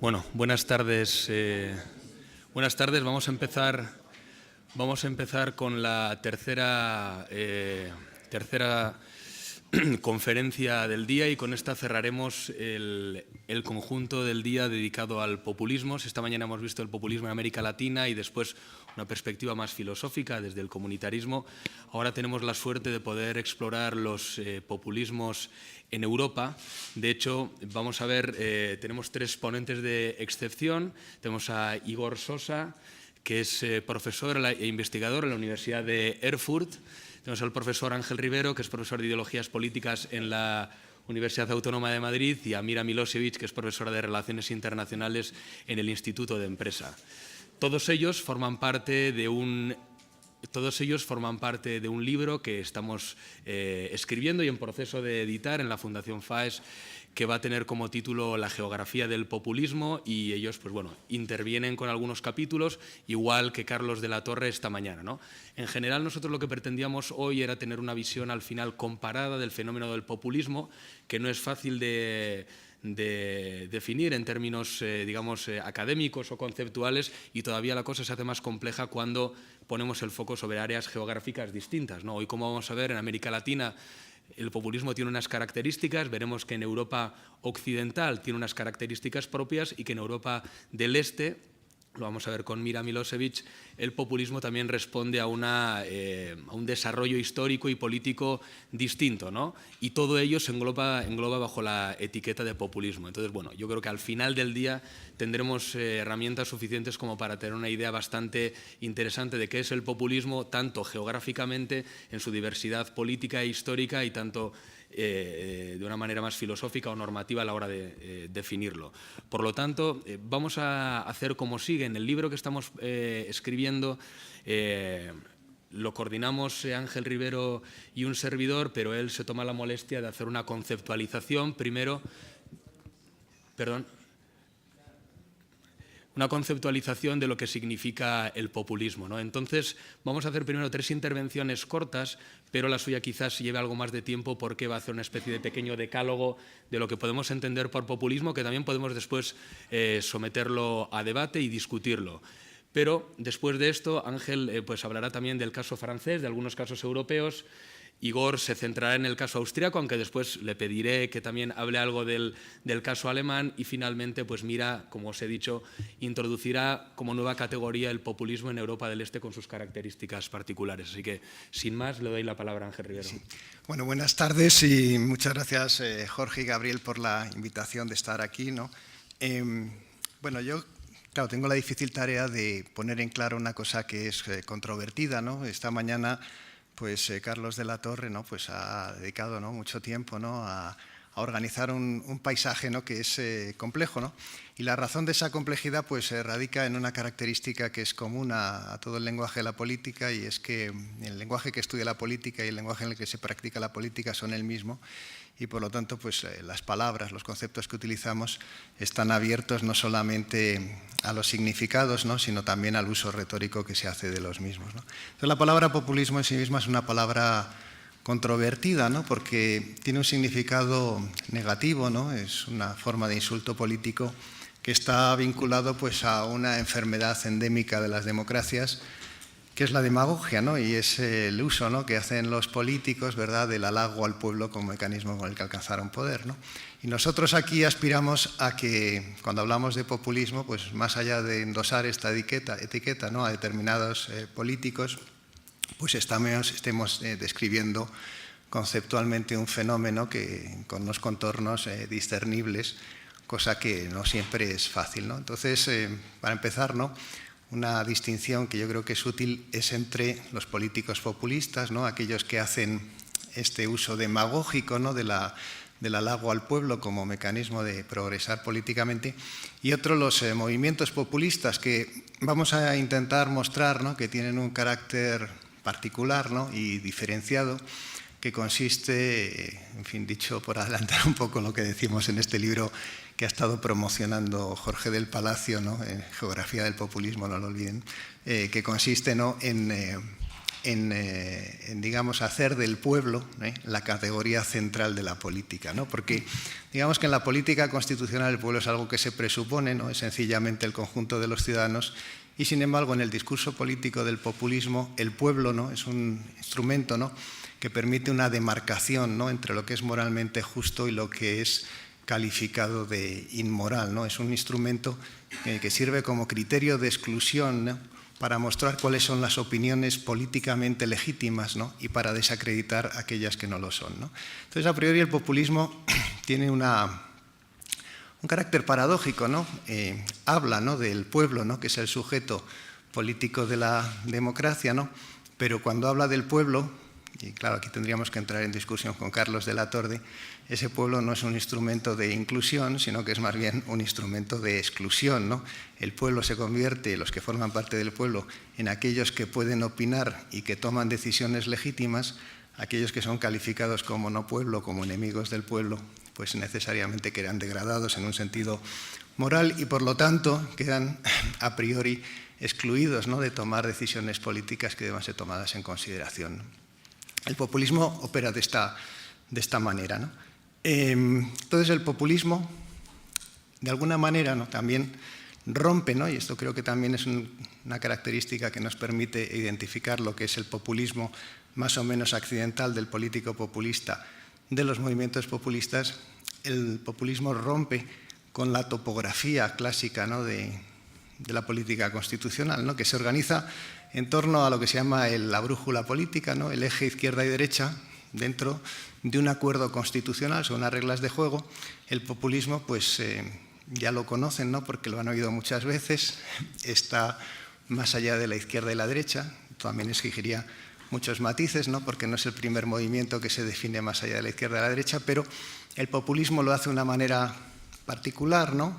Bueno, buenas tardes. Buenas tardes. Vamos a empezar con la tercera conferencia del día, y con esta cerraremos el conjunto del día dedicado al populismo. Esta mañana hemos visto el populismo en América Latina y después una perspectiva más filosófica desde el comunitarismo. Ahora tenemos la suerte de poder explorar los populismos en Europa. De hecho, vamos a ver, tenemos tres ponentes de excepción. Tenemos a Igor Sosa, que es profesor e investigador en la Universidad de Erfurt. Tenemos al profesor Ángel Rivero, que es profesor de Ideologías Políticas en la Universidad Autónoma de Madrid, y a Mira Milosevic, que es profesora de Relaciones Internacionales en el Instituto de Empresa. Todos ellos forman parte de un libro que estamos escribiendo y en proceso de editar en la Fundación FAES, que va a tener como título La geografía del populismo, y ellos intervienen con algunos capítulos, igual que Carlos de la Torre esta mañana, ¿no? En general, nosotros lo que pretendíamos hoy era tener una visión al final comparada del fenómeno del populismo, que no es fácil de definir en términos, académicos o conceptuales, y todavía la cosa se hace más compleja cuando ponemos el foco sobre áreas geográficas distintas, ¿no? Hoy, como vamos a ver, en América Latina el populismo tiene unas características. Veremos que en Europa occidental tiene unas características propias, y que en Europa del Este, lo vamos a ver con Mira Milosevic, el populismo también responde a un desarrollo histórico y político distinto, ¿no? Y todo ello se engloba bajo la etiqueta de populismo. Entonces, yo creo que al final del día tendremos herramientas suficientes como para tener una idea bastante interesante de qué es el populismo, tanto geográficamente, en su diversidad política e histórica, y tanto de una manera más filosófica o normativa a la hora de definirlo. Por lo tanto, vamos a hacer como sigue. En el libro que estamos escribiendo lo coordinamos Ángel Rivero y un servidor, pero él se toma la molestia de hacer una conceptualización primero. Una conceptualización de lo que significa el populismo, ¿no? Entonces, vamos a hacer primero 3 intervenciones cortas, pero la suya quizás lleve algo más de tiempo, porque va a hacer una especie de pequeño decálogo de lo que podemos entender por populismo, que también podemos después someterlo a debate y discutirlo. Pero después de esto, Ángel hablará también del caso francés, de algunos casos europeos. Igor se centrará en el caso austriaco, aunque después le pediré que también hable algo del caso alemán, y finalmente, Mira, como os he dicho, introducirá como nueva categoría el populismo en Europa del Este con sus características particulares. Así que, sin más, le doy la palabra a Ángel Rivero. Sí. Bueno, buenas tardes y muchas gracias, Jorge y Gabriel, por la invitación de estar aquí, ¿no? Yo, claro, tengo la difícil tarea de poner en claro una cosa que es controvertida, ¿no? Esta mañana Carlos de la Torre, ¿no? Ha dedicado, ¿no?, mucho tiempo, ¿no?, a organizar un paisaje, ¿no?, que es complejo, ¿no? Y la razón de esa complejidad radica en una característica que es común a todo el lenguaje de la política, y es que el lenguaje que estudia la política y el lenguaje en el que se practica la política son el mismo, y por lo tanto las palabras, los conceptos que utilizamos están abiertos no solamente a los significados, ¿no?, sino también al uso retórico que se hace de los mismos, ¿no? Entonces, la palabra populismo en sí misma es una palabra controvertida, ¿no?, porque tiene un significado negativo, ¿no? Es una forma de insulto político que está vinculado a una enfermedad endémica de las democracias, que es la demagogia, ¿no? Y es el uso, ¿no?, que hacen los políticos, ¿verdad?, del halago al pueblo como mecanismo con el que alcanzaron poder, ¿no? Y nosotros aquí aspiramos a que, cuando hablamos de populismo, más allá de endosar esta etiqueta, ¿no?, a determinados políticos, estemos describiendo conceptualmente un fenómeno con unos contornos discernibles, cosa que no siempre es fácil, ¿no? Entonces, para empezar, ¿no?, una distinción que yo creo que es útil es entre los políticos populistas, ¿no?, aquellos que hacen este uso demagógico, ¿no?, del halago al pueblo como mecanismo de progresar políticamente, y otros los movimientos populistas, que vamos a intentar mostrar, ¿no?, que tienen un carácter particular, ¿no?, y diferenciado, que consiste, dicho por adelantar un poco lo que decimos en este libro que ha estado promocionando Jorge del Palacio, ¿no?, en Geografía del Populismo, no lo olviden, que consiste, ¿no?, en digamos, hacer del pueblo la categoría central de la política, ¿no? Porque digamos que en la política constitucional el pueblo es algo que se presupone, ¿no? Es sencillamente el conjunto de los ciudadanos, y sin embargo en el discurso político del populismo el pueblo, ¿no? Es un instrumento, ¿no? que permite una demarcación, ¿no? entre lo que es moralmente justo y lo que es calificado de inmoral, ¿no? Es un instrumento que sirve como criterio de exclusión, ¿no? para mostrar cuáles son las opiniones políticamente legítimas, ¿no? y para desacreditar aquellas que no lo son, ¿no? Entonces, a priori, el populismo tiene un carácter paradójico, ¿no? Habla, ¿no? del pueblo, ¿no? que es el sujeto político de la democracia, ¿no? pero cuando habla del pueblo, y claro, aquí tendríamos que entrar en discusión con Carlos de la Torre, ese pueblo no es un instrumento de inclusión, sino que es más bien un instrumento de exclusión, ¿no? El pueblo se convierte, los que forman parte del pueblo, en aquellos que pueden opinar y que toman decisiones legítimas. Aquellos que son calificados como no pueblo, como enemigos del pueblo, pues necesariamente quedan degradados en un sentido moral y por lo tanto quedan a priori excluidos, ¿no? de tomar decisiones políticas que deban ser tomadas en consideración. El populismo opera de esta manera, ¿no? Entonces el populismo, de alguna manera, ¿no? también rompe, ¿no? y esto creo que también es una característica que nos permite identificar lo que es el populismo más o menos accidental del político populista, de los movimientos populistas. El populismo rompe con la topografía clásica, ¿no? de la política constitucional, ¿no? que se organiza en torno a lo que se llama la brújula política, ¿no? el eje izquierda y derecha, dentro de un acuerdo constitucional, son unas reglas de juego. El populismo, pues ya lo conocen, ¿no? porque lo han oído muchas veces, está más allá de la izquierda y la derecha, también exigiría muchos matices, ¿no? porque no es el primer movimiento que se define más allá de la izquierda y la derecha, pero el populismo lo hace de una manera particular, ¿no?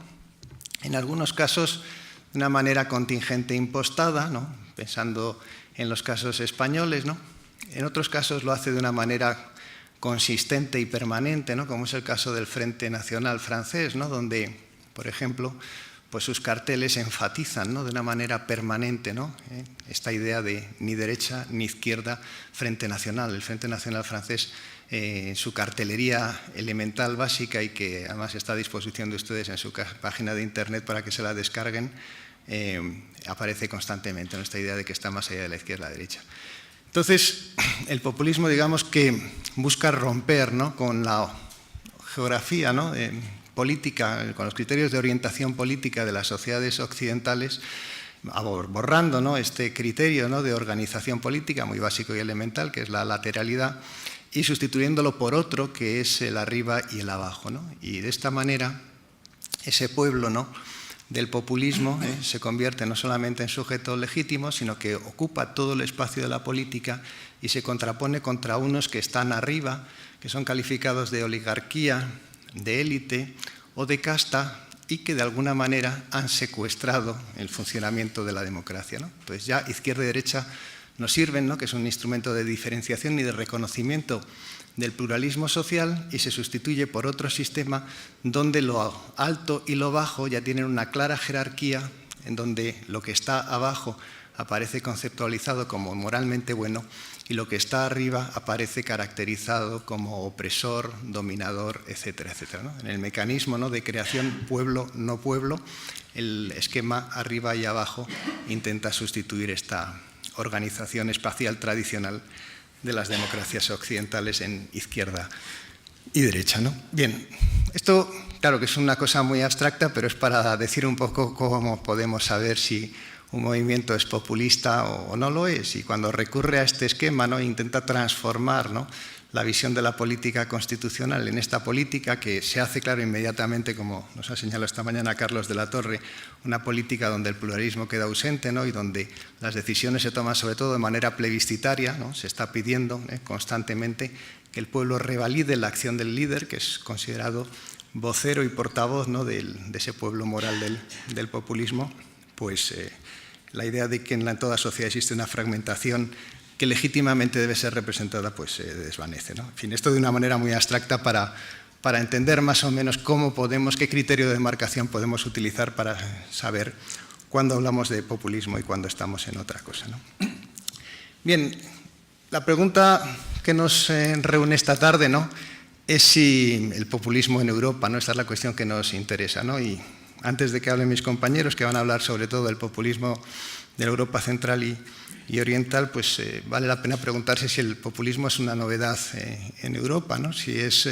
en algunos casos de una manera contingente e impostada, ¿no? pensando en los casos españoles, ¿no? En otros casos lo hace de una manera consistente y permanente, ¿no? como es el caso del Frente Nacional francés, ¿no? donde, por ejemplo, pues sus carteles enfatizan, ¿no? de una manera permanente, ¿no? esta idea de ni derecha ni izquierda, Frente Nacional. El Frente Nacional francés, su cartelería elemental básica y que además está a disposición de ustedes en su página de internet para que se la descarguen, aparece constantemente, ¿no? esta idea de que está más allá de la izquierda y la derecha. Entonces, el populismo, digamos que busca romper, ¿no? con la geografía, ¿no? política, con los criterios de orientación política de las sociedades occidentales, borrando, ¿no? este criterio, ¿no? de organización política muy básico y elemental, que es la lateralidad, y sustituyéndolo por otro, que es el arriba y el abajo, ¿no? Y de esta manera, ese pueblo, ¿no? del populismo se convierte no solamente en sujeto legítimo, sino que ocupa todo el espacio de la política y se contrapone contra unos que están arriba, que son calificados de oligarquía, de élite o de casta y que de alguna manera han secuestrado el funcionamiento de la democracia, ¿no? Entonces ya izquierda y derecha no sirven, ¿no? que es un instrumento de diferenciación y de reconocimiento del pluralismo social y se sustituye por otro sistema donde lo alto y lo bajo ya tienen una clara jerarquía, en donde lo que está abajo aparece conceptualizado como moralmente bueno y lo que está arriba aparece caracterizado como opresor, dominador, etcétera, etcétera, ¿no? En el mecanismo, ¿no? de creación pueblo-no pueblo, el esquema arriba y abajo intenta sustituir esta organización espacial tradicional de las democracias occidentales en izquierda y derecha, ¿no? Bien, esto claro que es una cosa muy abstracta, pero es para decir un poco cómo podemos saber si un movimiento es populista o no lo es. Y cuando recurre a este esquema, ¿no? intenta transformar, ¿no? la visión de la política constitucional en esta política que se hace claro inmediatamente, como nos ha señalado esta mañana Carlos de la Torre, una política donde el pluralismo queda ausente, ¿no? y donde las decisiones se toman sobre todo de manera plebiscitaria, ¿no? Se está pidiendo constantemente que el pueblo revalide la acción del líder, que es considerado vocero y portavoz, ¿no? de ese pueblo moral del populismo. Pues la idea de que en toda sociedad existe una fragmentación que legítimamente debe ser representada, pues se desvanece, ¿no? En fin, esto de una manera muy abstracta para entender más o menos qué criterio de demarcación podemos utilizar para saber cuándo hablamos de populismo y cuándo estamos en otra cosa, ¿no? Bien, La pregunta que nos reúne esta tarde, ¿no?, es si el populismo en Europa, ¿no? Esta es la cuestión que nos interesa, ¿no? Y antes de que hablen mis compañeros, que van a hablar sobre todo del populismo de la Europa central y oriental, pues vale la pena preguntarse si el populismo es una novedad en Europa, ¿no? Si es,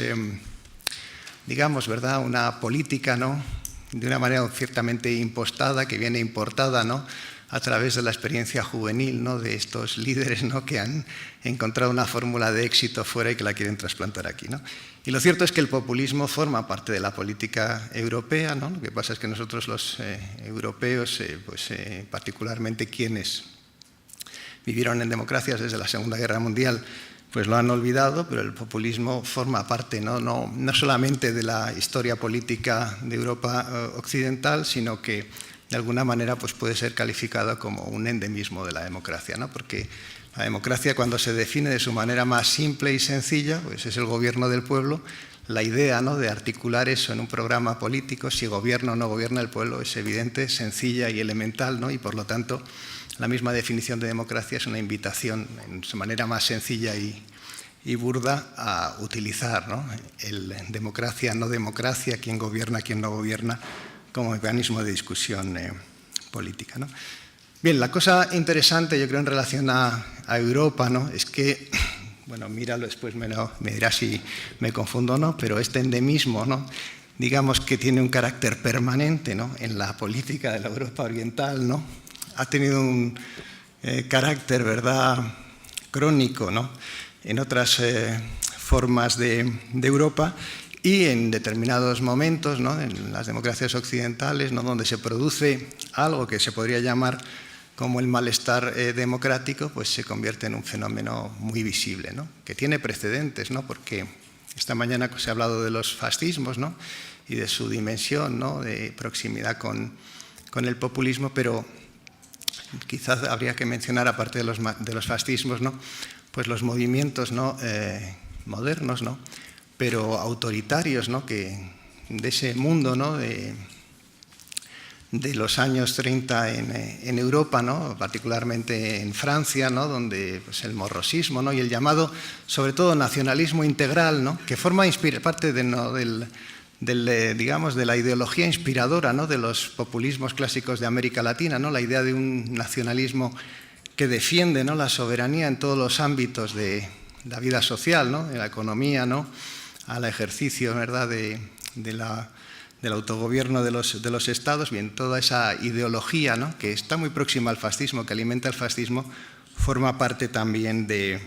digamos, ¿verdad?, una política, ¿no?, de una manera ciertamente impostada, que viene importada, ¿no?, a través de la experiencia juvenil, ¿no?, de estos líderes, ¿no?, que han encontrado una fórmula de éxito fuera y que la quieren trasplantar aquí, ¿no? Y lo cierto es que el populismo forma parte de la política europea, ¿no? Lo que pasa es que nosotros los europeos, particularmente quienes vivieron en democracias desde la Segunda Guerra Mundial, pues lo han olvidado, pero el populismo forma parte no solamente de la historia política de Europa occidental, sino que de alguna manera pues puede ser calificado como un endemismo de la democracia, ¿no? Porque la democracia, cuando se define de su manera más simple y sencilla, pues es el gobierno del pueblo. La idea, ¿no?, de articular eso en un programa político, si gobierna o no gobierna el pueblo, es evidente, sencilla y elemental, ¿no? Y por lo tanto, la misma definición de democracia es una invitación en su manera más sencilla y burda a utilizar, ¿no?, el democracia, no democracia, quién gobierna, quién no gobierna, como mecanismo de discusión política, ¿no? Bien, la cosa interesante, yo creo, en relación a Europa, ¿no?, es que, bueno, míralo, después me dirá si me confundo o no, pero este endemismo, ¿no?, digamos que tiene un carácter permanente, ¿no?, en la política de la Europa oriental, ¿no?, ha tenido un carácter, ¿verdad?, crónico, ¿no?, en otras formas de Europa, y en determinados momentos, ¿no?, en las democracias occidentales, ¿no?, donde se produce algo que se podría llamar como el malestar democrático, pues se convierte en un fenómeno muy visible, ¿no?, que tiene precedentes, ¿no?, porque esta mañana se ha hablado de los fascismos, ¿no?, y de su dimensión, ¿no?, de proximidad con el populismo, pero quizás habría que mencionar, aparte de los fascismos, ¿no?, pues los movimientos, ¿no?, modernos, ¿no?, pero autoritarios, ¿no?, que de ese mundo, ¿no?, de los años 30 en Europa, ¿no?, particularmente en Francia, ¿no?, donde pues, el morrosismo, ¿no?, y el llamado, sobre todo, nacionalismo integral, ¿no?, que forma parte digamos, de la ideología inspiradora, ¿no?, de los populismos clásicos de América Latina, ¿no?, la idea de un nacionalismo que defiende, ¿no?, la soberanía en todos los ámbitos de la vida social, ¿no?, de la economía, ¿no?, al ejercicio, ¿verdad?, del autogobierno de los estados. Bien, toda esa ideología, ¿no?, que está muy próxima al fascismo, que alimenta el fascismo, forma parte también de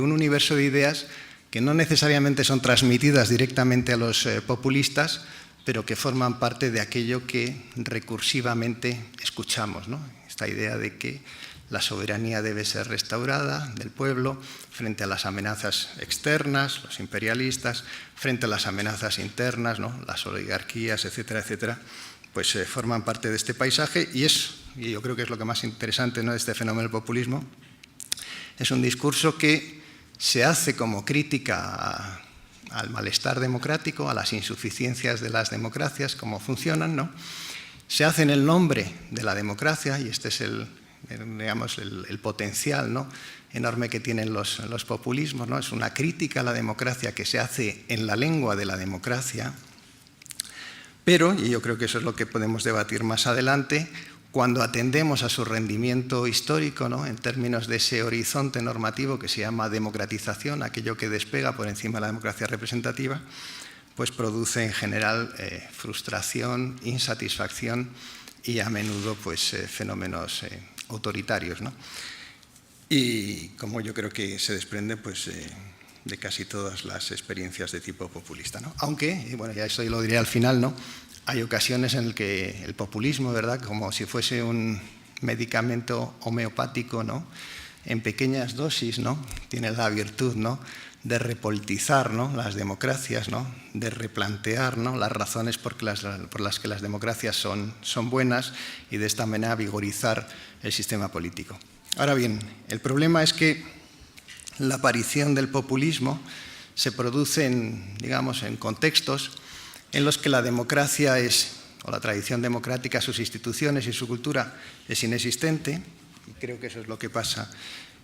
un universo de ideas que no necesariamente son transmitidas directamente a los populistas, pero que forman parte de aquello que recursivamente escuchamos, ¿no?, esta idea de que la soberanía debe ser restaurada del pueblo frente a las amenazas externas, los imperialistas, frente a las amenazas internas, ¿no?, las oligarquías, etcétera, etcétera, pues forman parte de este paisaje y yo creo que es lo que más interesante, ¿no?, de este fenómeno del populismo, es un discurso que se hace como crítica al malestar democrático, a las insuficiencias de las democracias, cómo funcionan, ¿no?, se hace en el nombre de la democracia, y este es digamos, el potencial, ¿no?, enorme que tienen los populismos, ¿no?, es una crítica a la democracia que se hace en la lengua de la democracia, pero, y yo creo que eso es lo que podemos debatir más adelante, cuando atendemos a su rendimiento histórico, ¿no?, en términos de ese horizonte normativo que se llama democratización, aquello que despega por encima de la democracia representativa, pues produce en general frustración, insatisfacción y a menudo pues, fenómenos autoritarios, ¿no? Y como yo creo que se desprende pues, de casi todas las experiencias de tipo populista, ¿no? Aunque, y bueno, ya esto lo diré al final, ¿no?, hay ocasiones en las que el populismo, ¿verdad?, como si fuese un medicamento homeopático, ¿no?, en pequeñas dosis, ¿no?, tiene la virtud, ¿no?, de repolitizar, ¿no?, las democracias, ¿no?, de replantear, ¿no?, las razones por las que las democracias son buenas y de esta manera vigorizar el sistema político. Ahora bien, el problema es que la aparición del populismo se produce digamos, en contextos en los que la democracia o la tradición democrática, sus instituciones y su cultura es inexistente, y creo que eso es lo que pasa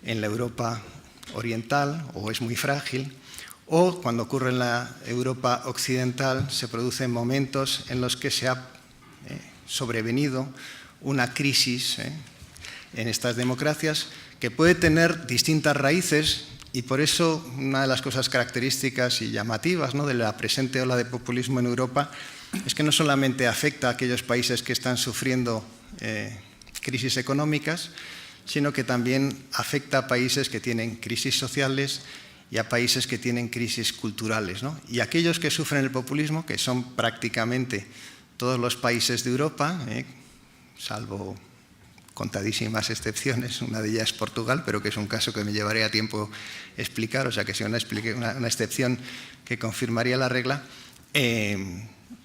en la Europa oriental o es muy frágil, o cuando ocurre en la Europa occidental se producen momentos en los que se ha sobrevenido una crisis en estas democracias que puede tener distintas raíces, y por eso una de las cosas características y llamativas, ¿no?, de la presente ola de populismo en Europa es que no solamente afecta a aquellos países que están sufriendo crisis económicas, sino que también afecta a países que tienen crisis sociales y a países que tienen crisis culturales, ¿no? Y aquellos que sufren el populismo, que son prácticamente todos los países de Europa, salvo contadísimas excepciones, una de ellas es Portugal, pero que es un caso que me llevaría tiempo explicar, o sea que sea una excepción que confirmaría la regla,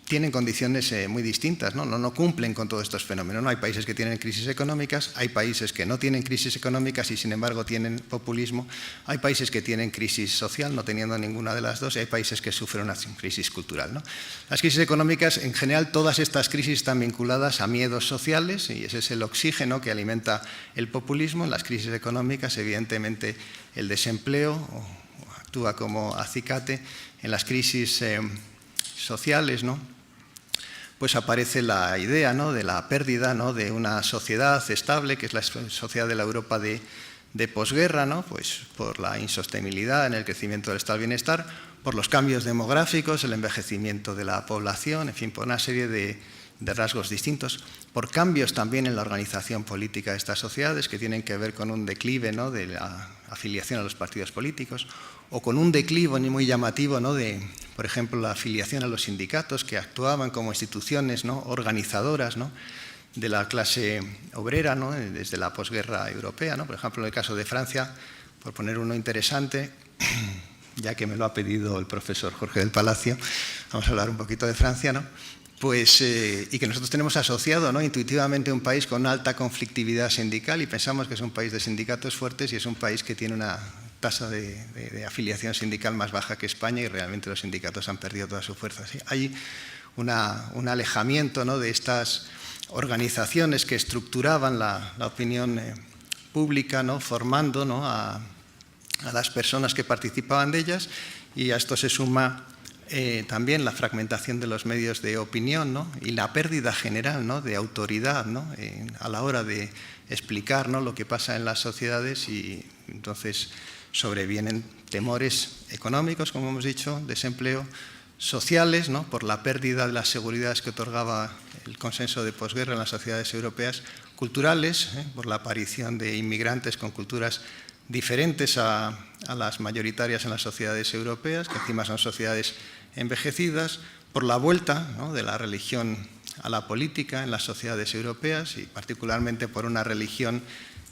tienen condiciones muy distintas, ¿no? No cumplen con todos estos fenómenos, ¿no? Hay países que tienen crisis económicas, hay países que no tienen crisis económicas y sin embargo tienen populismo, hay países que tienen crisis social no teniendo ninguna de las dos, y hay países que sufren una crisis cultural, ¿no? Las crisis económicas, en general, todas estas crisis están vinculadas a miedos sociales, y ese es el oxígeno que alimenta el populismo. En las crisis económicas, evidentemente, el desempleo actúa como acicate. En las crisis sociales, ¿no?, pues aparece la idea, ¿no?, de la pérdida, ¿no?, de una sociedad estable, que es la sociedad de la Europa de posguerra, ¿no?, pues por la insostenibilidad en el crecimiento del estado del bienestar, por los cambios demográficos, el envejecimiento de la población, en fin, por una serie de rasgos distintos, por cambios también en la organización política de estas sociedades que tienen que ver con un declive, ¿no?, de la afiliación a los partidos políticos, o con un declive muy llamativo, ¿no?, de, por ejemplo, la afiliación a los sindicatos, que actuaban como instituciones, ¿no?, organizadoras, ¿no?, de la clase obrera, ¿no?, desde la posguerra europea, ¿no? Por ejemplo, en el caso de Francia, por poner uno interesante, ya que me lo ha pedido el profesor Jorge del Palacio, vamos a hablar un poquito de Francia, ¿no? Pues, y que nosotros tenemos asociado, ¿no?, intuitivamente un país con una alta conflictividad sindical, y pensamos que es un país de sindicatos fuertes y es un país que tiene una tasa de afiliación sindical más baja que España, y realmente los sindicatos han perdido toda su fuerza. ¿Sí? Hay un alejamiento, ¿no?, de estas organizaciones que estructuraban la opinión pública, ¿no?, formando, ¿no?, a las personas que participaban de ellas, y a esto se suma también la fragmentación de los medios de opinión, ¿no?, y la pérdida general, ¿no?, de autoridad, ¿no?, a la hora de explicar, ¿no?, lo que pasa en las sociedades, y entonces sobrevienen temores económicos, como hemos dicho, desempleo, sociales, ¿no?, por la pérdida de las seguridades que otorgaba el consenso de posguerra en las sociedades europeas, culturales, por la aparición de inmigrantes con culturas diferentes a las mayoritarias en las sociedades europeas, que encima son sociedades envejecidas, por la vuelta, ¿no?, de la religión a la política en las sociedades europeas, y particularmente por una religión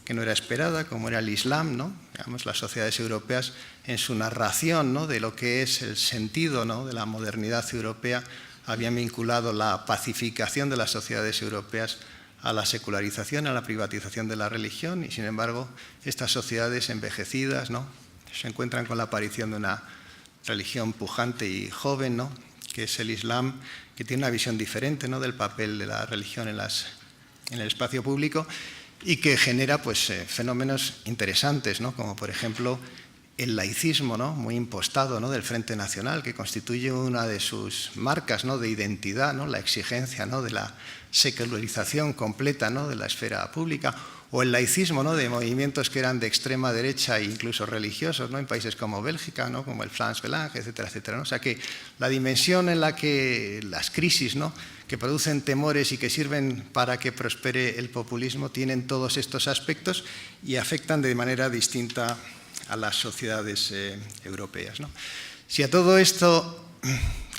que no era esperada, como era el Islam, ¿no? Digamos, las sociedades europeas, en su narración, ¿no?, de lo que es el sentido, ¿no?, de la modernidad europea, habían vinculado la pacificación de las sociedades europeas a la secularización, a la privatización de la religión, y sin embargo estas sociedades envejecidas, ¿no?, se encuentran con la aparición de una religión pujante y joven, ¿no?, que es el Islam, que tiene una visión diferente, ¿no?, del papel de la religión en el espacio público, y que genera, pues, fenómenos interesantes, ¿no?, como por ejemplo el laicismo, ¿no?, muy impostado, ¿no?, del Frente Nacional, que constituye una de sus marcas, ¿no?, de identidad, ¿no?, la exigencia, ¿no?, de la secularización completa, ¿no?, de la esfera pública, o el laicismo, ¿no?, de movimientos que eran de extrema derecha e incluso religiosos, ¿no?, en países como Bélgica, ¿no?, como el France Belange, etcétera, etcétera, ¿no? O sea que la dimensión en la que las crisis, ¿no?, que producen temores y que sirven para que prospere el populismo tienen todos estos aspectos y afectan de manera distinta a las sociedades europeas, ¿no? Si a todo esto,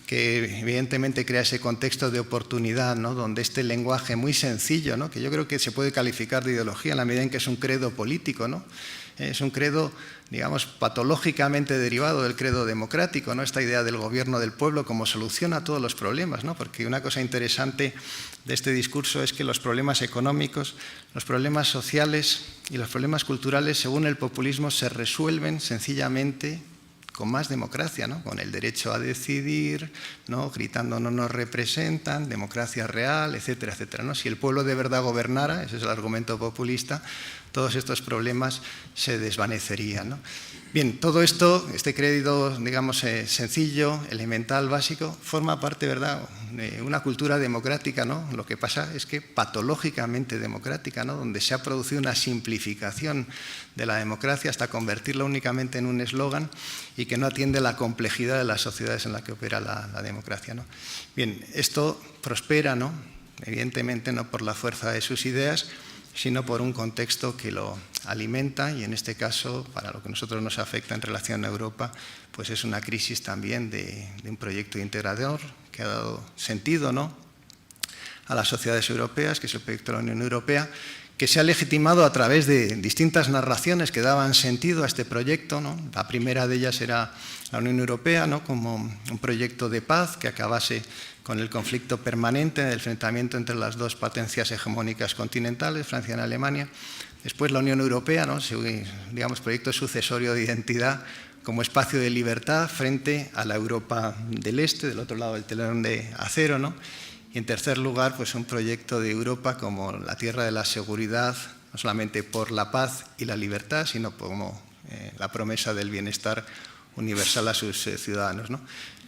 que evidentemente crea ese contexto de oportunidad, ¿no?, donde este lenguaje muy sencillo, ¿no?, que yo creo que se puede calificar de ideología en la medida en que es un credo político, ¿no?, es un credo, digamos, patológicamente derivado del credo democrático, ¿no?, esta idea del gobierno del pueblo como solución a todos los problemas, ¿no?, porque una cosa interesante de este discurso es que los problemas económicos, los problemas sociales y los problemas culturales, según el populismo, se resuelven sencillamente con más democracia, ¿no?, con el derecho a decidir, ¿no?, gritando no nos representan, democracia real, etcétera, etcétera, ¿no? Si el pueblo de verdad gobernara, ese es el argumento populista, todos estos problemas se desvanecerían, ¿no? Bien, todo esto, este crédito, digamos, sencillo, elemental, básico, forma parte, ¿verdad?, de una cultura democrática, ¿no? Lo que pasa es que patológicamente democrática, ¿no?, donde se ha producido una simplificación de la democracia hasta convertirla únicamente en un eslogan y que no atiende la complejidad de las sociedades en las que opera la democracia, ¿no? Bien, esto prospera, ¿no?, evidentemente no por la fuerza de sus ideas, sino por un contexto que lo alimenta, y en este caso, para lo que a nosotros nos afecta en relación a Europa, pues es una crisis también de un proyecto integrador que ha dado sentido, ¿no?, a las sociedades europeas, que es el proyecto de la Unión Europea, que se ha legitimado a través de distintas narraciones que daban sentido a este proyecto, ¿no? La primera de ellas era la Unión Europea, ¿no?, como un proyecto de paz que acabase con el conflicto permanente, el enfrentamiento entre las dos potencias hegemónicas continentales, Francia y Alemania. Después la Unión Europea, ¿no?, digamos, proyecto sucesorio de identidad como espacio de libertad frente a la Europa del Este, del otro lado del telón de acero, ¿no? Y en tercer lugar, pues un proyecto de Europa como la tierra de la seguridad, no solamente por la paz y la libertad, sino como la promesa del bienestar universal a sus ciudadanos, ¿no?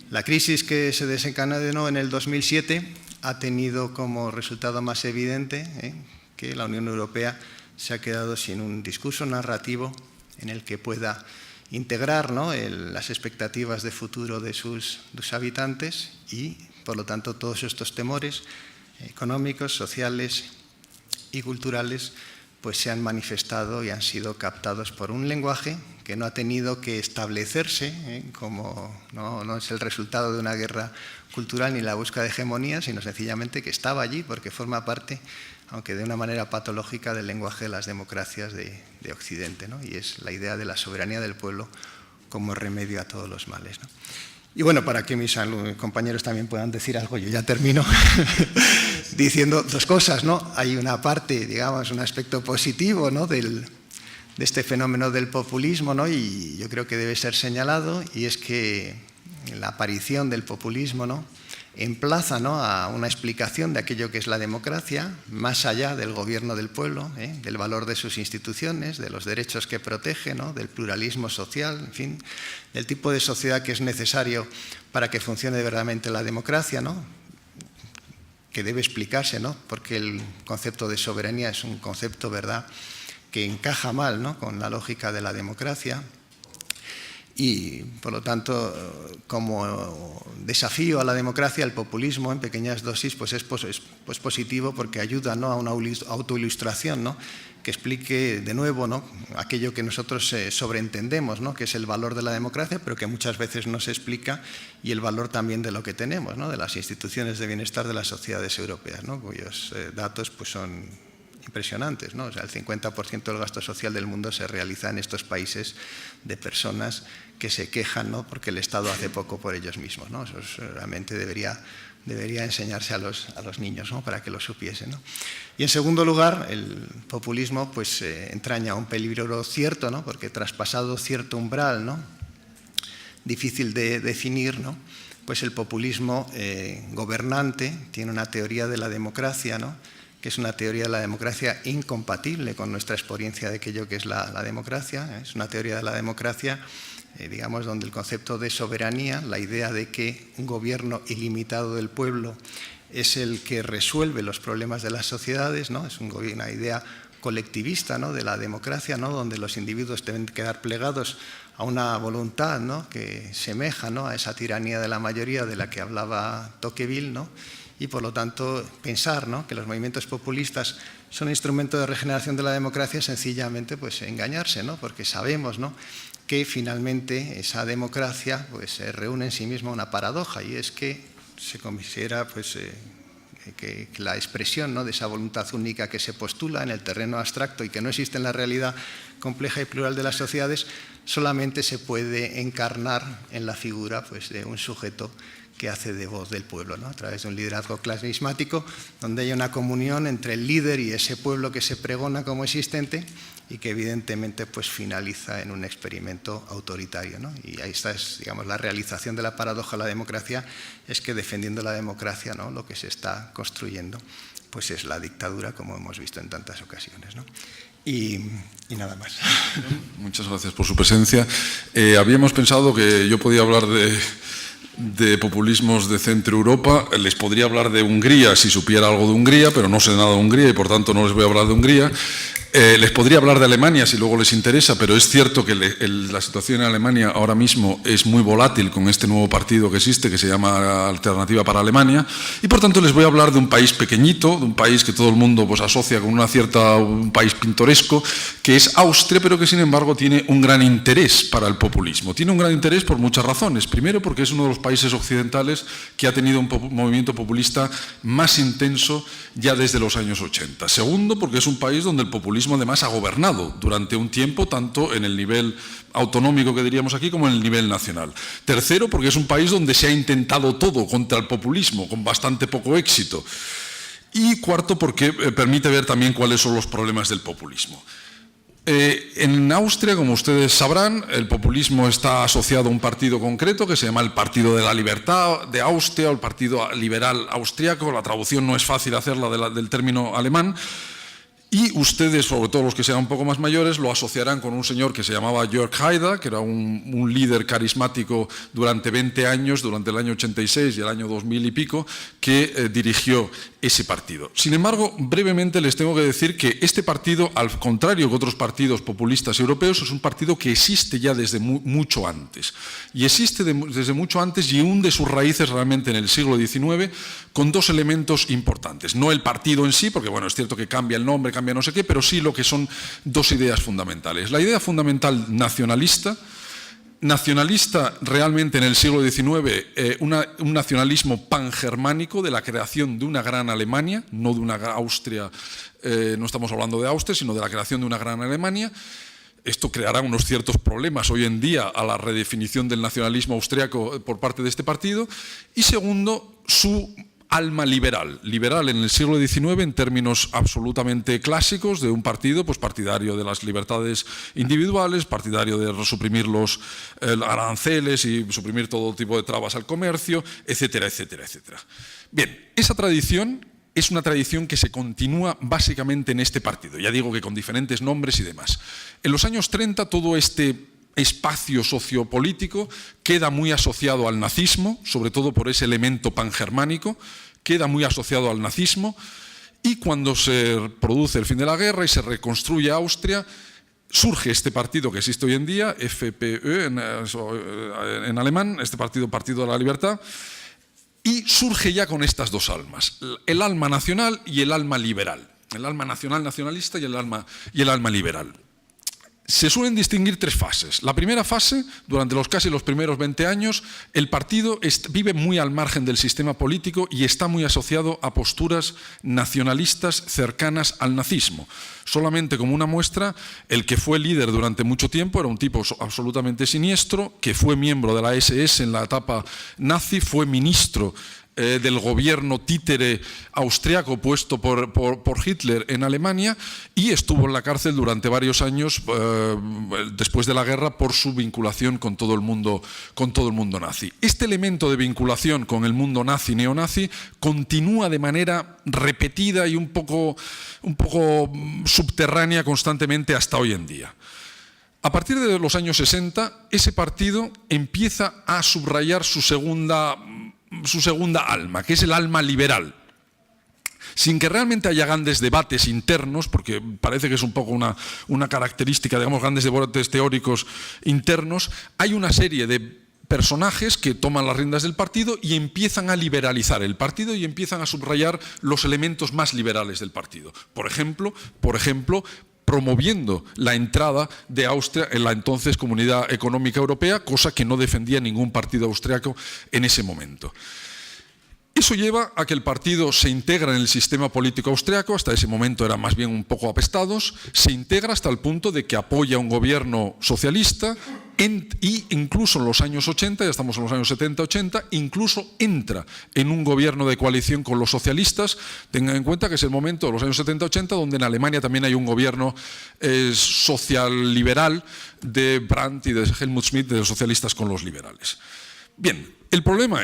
La crisis que se desencadenó en el 2007 ha tenido como resultado más evidente que la Unión Europea se ha quedado sin un discurso narrativo en el que pueda integrar, ¿no?, las expectativas de futuro de sus habitantes y, por lo tanto, todos estos temores económicos, sociales y culturales pues se han manifestado y han sido captados por un lenguaje que no ha tenido que establecerse, como no es el resultado de una guerra cultural ni la búsqueda de hegemonía, sino sencillamente que estaba allí porque forma parte, aunque de una manera patológica, del lenguaje de las democracias de Occidente, ¿no? Y es la idea de la soberanía del pueblo como remedio a todos los males, ¿no? Y bueno, para que mis compañeros también puedan decir algo, yo ya termino diciendo dos cosas, ¿no? Hay una parte, digamos, un aspecto positivo, ¿no?, de este fenómeno del populismo, ¿no?, y yo creo que debe ser señalado, y es que la aparición del populismo, ¿no?, emplaza, ¿no?, a una explicación de aquello que es la democracia, más allá del gobierno del pueblo, del valor de sus instituciones, de los derechos que protege, ¿no?, del pluralismo social, en fin, del tipo de sociedad que es necesario para que funcione verdaderamente la democracia, ¿no?, que debe explicarse, ¿no?, porque el concepto de soberanía es un concepto, ¿verdad?, que encaja mal, ¿no?, con la lógica de la democracia. Y, por lo tanto, como desafío a la democracia, el populismo en pequeñas dosis pues es positivo porque ayuda, ¿no?, a una autoilustración, ¿no?, que explique de nuevo, ¿no?, aquello que nosotros sobreentendemos, ¿no?, que es el valor de la democracia, pero que muchas veces no se explica, y el valor también de lo que tenemos, ¿no?, de las instituciones de bienestar de las sociedades europeas, ¿no?, cuyos datos pues son impresionantes, ¿no? O sea, el 50% del gasto social del mundo se realiza en estos países de personas que se quejan, ¿no?, porque el Estado hace poco por ellos mismos, ¿no? Eso realmente debería enseñarse a los niños, ¿no?, para que lo supiesen, ¿no? Y en segundo lugar, el populismo pues entraña un peligro cierto, ¿no?, porque traspasado cierto umbral, ¿no?, difícil de definir, ¿no?, pues el populismo gobernante tiene una teoría de la democracia, ¿no?, que es una teoría de la democracia incompatible con nuestra experiencia de aquello que es la democracia. Es una teoría de la democracia, digamos, donde el concepto de soberanía, la idea de que un gobierno ilimitado del pueblo es el que resuelve los problemas de las sociedades, ¿no? Es una idea colectivista, ¿no?, de la democracia, ¿no?, donde los individuos deben quedar plegados a una voluntad, ¿no?, que semeja, ¿no?, a esa tiranía de la mayoría de la que hablaba Tocqueville, ¿no? Y, por lo tanto, pensar, ¿no?, que los movimientos populistas son instrumento de regeneración de la democracia es sencillamente pues, engañarse, ¿no?, porque sabemos, ¿no?, que finalmente esa democracia pues, reúne en sí misma una paradoja, y es que se considera pues, que la expresión, ¿no?, de esa voluntad única que se postula en el terreno abstracto y que no existe en la realidad compleja y plural de las sociedades, solamente se puede encarnar en la figura pues, de un sujeto que hace de voz del pueblo, ¿no?, a través de un liderazgo carismático, donde hay una comunión entre el líder y ese pueblo que se pregona como existente y que evidentemente pues, finaliza en un experimento autoritario, ¿no? Y ahí está, digamos, la realización de la paradoja de la democracia, es que defendiendo la democracia, ¿no?, lo que se está construyendo pues, es la dictadura, como hemos visto en tantas ocasiones, ¿no? y nada más. Muchas gracias por su presencia. Habíamos pensado que yo podía hablar de populismos de Centro Europa. Les podría hablar de Hungría si supiera algo de Hungría, pero no sé nada de Hungría y por tanto no les voy a hablar de Hungría. Les podría hablar de Alemania si luego les interesa, pero es cierto que la situación en Alemania ahora mismo es muy volátil con este nuevo partido que existe, que se llama Alternativa para Alemania, y por tanto les voy a hablar de un país pequeñito, de un país que todo el mundo pues, asocia con un país pintoresco, que es Austria, pero que sin embargo tiene un gran interés para el populismo. Tiene un gran interés por muchas razones. Primero, porque es uno de los países occidentales que ha tenido un movimiento populista más intenso ya desde los años 80. Segundo, porque es un país donde el populismo además ha gobernado durante un tiempo, tanto en el nivel autonómico que diríamos aquí como en el nivel nacional. Tercero, porque es un país donde se ha intentado todo contra el populismo, con bastante poco éxito. Y cuarto, porque permite ver también cuáles son los problemas del populismo. En Austria, como ustedes sabrán, el populismo está asociado a un partido concreto que se llama el Partido de la Libertad de Austria o el Partido Liberal Austriaco. La traducción no es fácil hacerla del término alemán. Y ustedes, sobre todo los que sean un poco más mayores, lo asociarán con un señor que se llamaba Jörg Haider, que era un líder carismático durante 20 años, durante el año 86 y el año 2000 y pico, que dirigió ese partido. Sin embargo, brevemente les tengo que decir que este partido, al contrario que otros partidos populistas europeos, es un partido que existe ya desde mucho antes. Y existe desde mucho antes y hunde sus raíces realmente en el siglo XIX con dos elementos importantes. No el partido en sí, porque bueno, es cierto que cambia el nombre, cambia no sé qué, pero sí lo que son dos ideas fundamentales. La idea fundamental nacionalista realmente en el siglo XIX, un nacionalismo pangermánico de la creación de una gran Alemania, no de una Austria, no estamos hablando de Austria, sino de la creación de una gran Alemania. Esto creará unos ciertos problemas hoy en día a la redefinición del nacionalismo austriaco por parte de este partido. Y segundo, su alma liberal en el siglo XIX en términos absolutamente clásicos de un partido pues partidario de las libertades individuales, partidario de suprimir los aranceles y suprimir todo tipo de trabas al comercio, etcétera, etcétera, etcétera. Bien, esa tradición es una tradición que se continúa básicamente en este partido, ya digo que con diferentes nombres y demás. En los años 30 todo este espacio sociopolítico queda muy asociado al nazismo, sobre todo por ese elemento pangermánico, queda muy asociado al nazismo, y cuando se produce el fin de la guerra y se reconstruye Austria, surge este partido que existe hoy en día, FPÖ en alemán, este partido de la Libertad, y surge ya con estas dos almas, el alma nacional y el alma liberal, el alma nacional nacionalista y el alma liberal. Se suelen distinguir tres fases. La primera fase, durante casi los primeros 20 años, el partido vive muy al margen del sistema político y está muy asociado a posturas nacionalistas cercanas al nazismo. Solamente como una muestra, el que fue líder durante mucho tiempo era un tipo absolutamente siniestro, que fue miembro de la SS en la etapa nazi, fue ministro del gobierno títere austriaco puesto por Hitler en Alemania y estuvo en la cárcel durante varios años después de la guerra por su vinculación con todo el mundo nazi. Este elemento de vinculación con el mundo nazi, neonazi, continúa de manera repetida y un poco subterránea constantemente hasta hoy en día. A partir de los años 60, ese partido empieza a subrayar su segunda alma, que es el alma liberal. Sin que realmente haya grandes debates internos, porque parece que es un poco una característica, digamos, grandes debates teóricos internos, hay una serie de personajes que toman las riendas del partido y empiezan a liberalizar el partido y empiezan a subrayar los elementos más liberales del partido. Por ejemplo, promoviendo la entrada de Austria en la entonces Comunidad Económica Europea, cosa que no defendía ningún partido austriaco en ese momento. Eso lleva a que el partido se integra en el sistema político austriaco, hasta ese momento eran más bien un poco apestados, se integra hasta el punto de que apoya un gobierno socialista y incluso en los años 80, ya estamos en los años 70-80, incluso entra en un gobierno de coalición con los socialistas. Tengan en cuenta que es el momento de los años 70-80 donde en Alemania también hay un gobierno social-liberal de Brandt y de Helmut Schmidt, de los socialistas con los liberales. Bien, El problema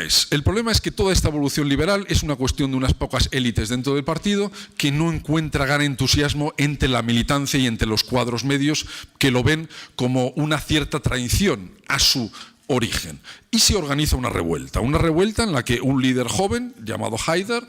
es que toda esta evolución liberal es una cuestión de unas pocas élites dentro del partido que no encuentra gran entusiasmo entre la militancia y entre los cuadros medios, que lo ven como una cierta traición a su origen. Y se organiza una revuelta en la que un líder joven llamado Haider,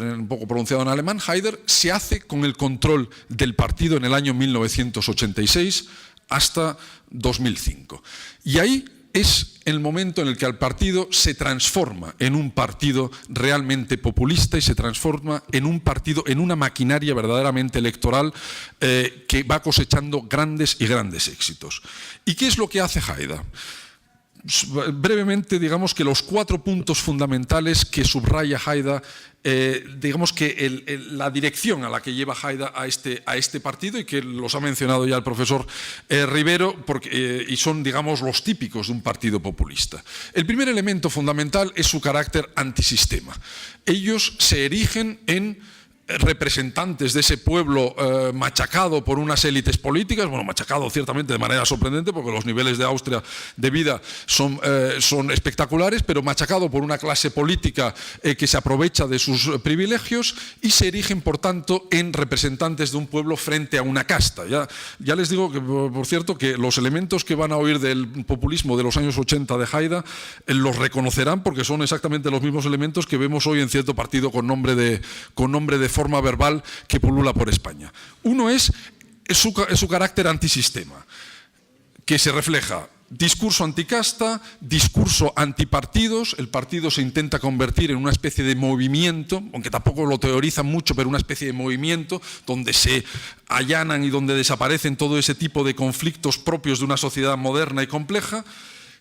un poco pronunciado en alemán, Haider, se hace con el control del partido en el año 1986 hasta 2005. Y ahí es el momento en el que el partido se transforma en un partido realmente populista y se transforma en un partido, en una maquinaria verdaderamente electoral que va cosechando grandes y grandes éxitos. ¿Y qué es lo que hace Haider? Brevemente, digamos que los 4 puntos fundamentales que subraya Haider, digamos que la dirección a la que lleva Haider a este partido, y que los ha mencionado ya el profesor Rivero, y son, digamos, los típicos de un partido populista. El primer elemento fundamental es su carácter antisistema. Ellos se erigen en representantes de ese pueblo machacado por unas élites políticas, bueno, machacado ciertamente de manera sorprendente porque los niveles de Austria de vida son espectaculares, pero machacado por una clase política que se aprovecha de sus privilegios y se erigen, por tanto, en representantes de un pueblo frente a una casta. Ya les digo que, por cierto, que los elementos que van a oír del populismo de los años 80 de Haider los reconocerán porque son exactamente los mismos elementos que vemos hoy en cierto partido con nombre de forma verbal que pulula por España. Uno es su carácter antisistema, que se refleja discurso anticasta, discurso antipartidos. El partido se intenta convertir en una especie de movimiento, aunque tampoco lo teorizan mucho, pero una especie de movimiento donde se allanan y donde desaparecen todo ese tipo de conflictos propios de una sociedad moderna y compleja.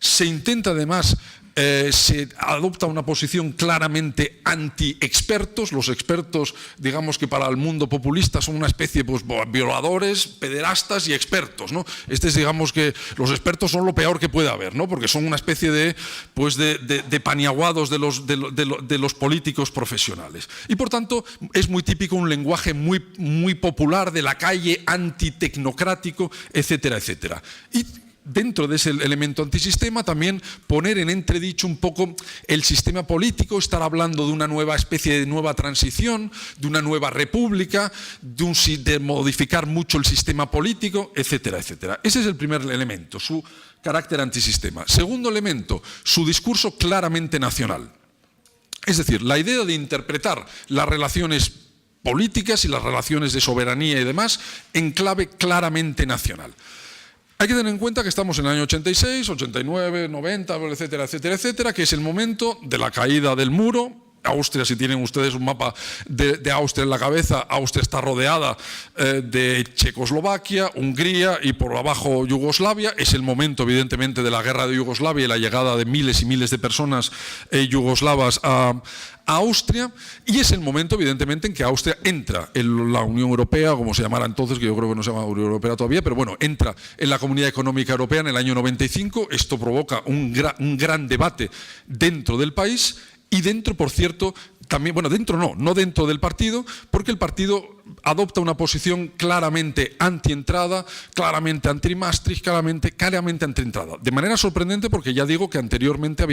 Se intenta además, se adopta una posición claramente anti-expertos. Los expertos, digamos que para el mundo populista son una especie de violadores, pederastas y expertos, ¿no? Digamos que los expertos son lo peor que puede haber, ¿no? Porque son una especie de paniaguados de los políticos profesionales. Y por tanto es muy típico un lenguaje muy popular de la calle, antitecnocrático, etcétera, etcétera. Y dentro de ese elemento antisistema también poner en entredicho un poco el sistema político, estar hablando de una nueva especie de nueva transición, de una nueva república, de modificar mucho el sistema político, etcétera, etcétera. Ese es el primer elemento, su carácter antisistema. Segundo elemento, su discurso claramente nacional. Es decir, la idea de interpretar las relaciones políticas y las relaciones de soberanía y demás en clave claramente nacional. Hay que tener en cuenta que estamos en el año 86, 89, 90, etcétera, etcétera, etcétera, que es el momento de la caída del muro. Austria, si tienen ustedes un mapa de Austria en la cabeza, Austria está rodeada de Checoslovaquia, Hungría y por abajo Yugoslavia. Es el momento, evidentemente, de la guerra de Yugoslavia y la llegada de miles y miles de personas yugoslavas a Austria, y es el momento, evidentemente, en que Austria entra en la Unión Europea, como se llamara entonces, que yo creo que no se llama Unión Europea todavía, pero bueno, entra en la Comunidad Económica Europea en el año 95. Esto provoca un gran debate dentro del país. Y dentro, por cierto, también, bueno, no dentro del partido, porque el partido adopta una posición claramente anti-entrada, claramente anti-Maastricht, claramente anti-entrada. De manera sorprendente, porque ya digo que anteriormente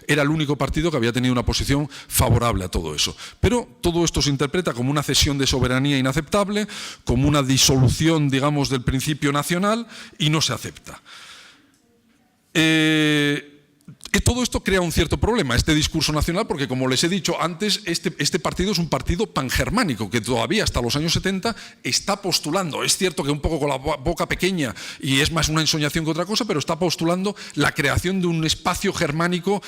era el único partido que había tenido una posición favorable a todo eso. Pero todo esto se interpreta como una cesión de soberanía inaceptable, como una disolución, digamos, del principio nacional, y no se acepta. Todo esto crea un cierto problema, este discurso nacional, porque, como les he dicho antes, este partido es un partido pangermánico que todavía hasta los años 70 está postulando, es cierto que un poco con la boca pequeña y es más una ensoñación que otra cosa, pero está postulando la creación de un espacio germánico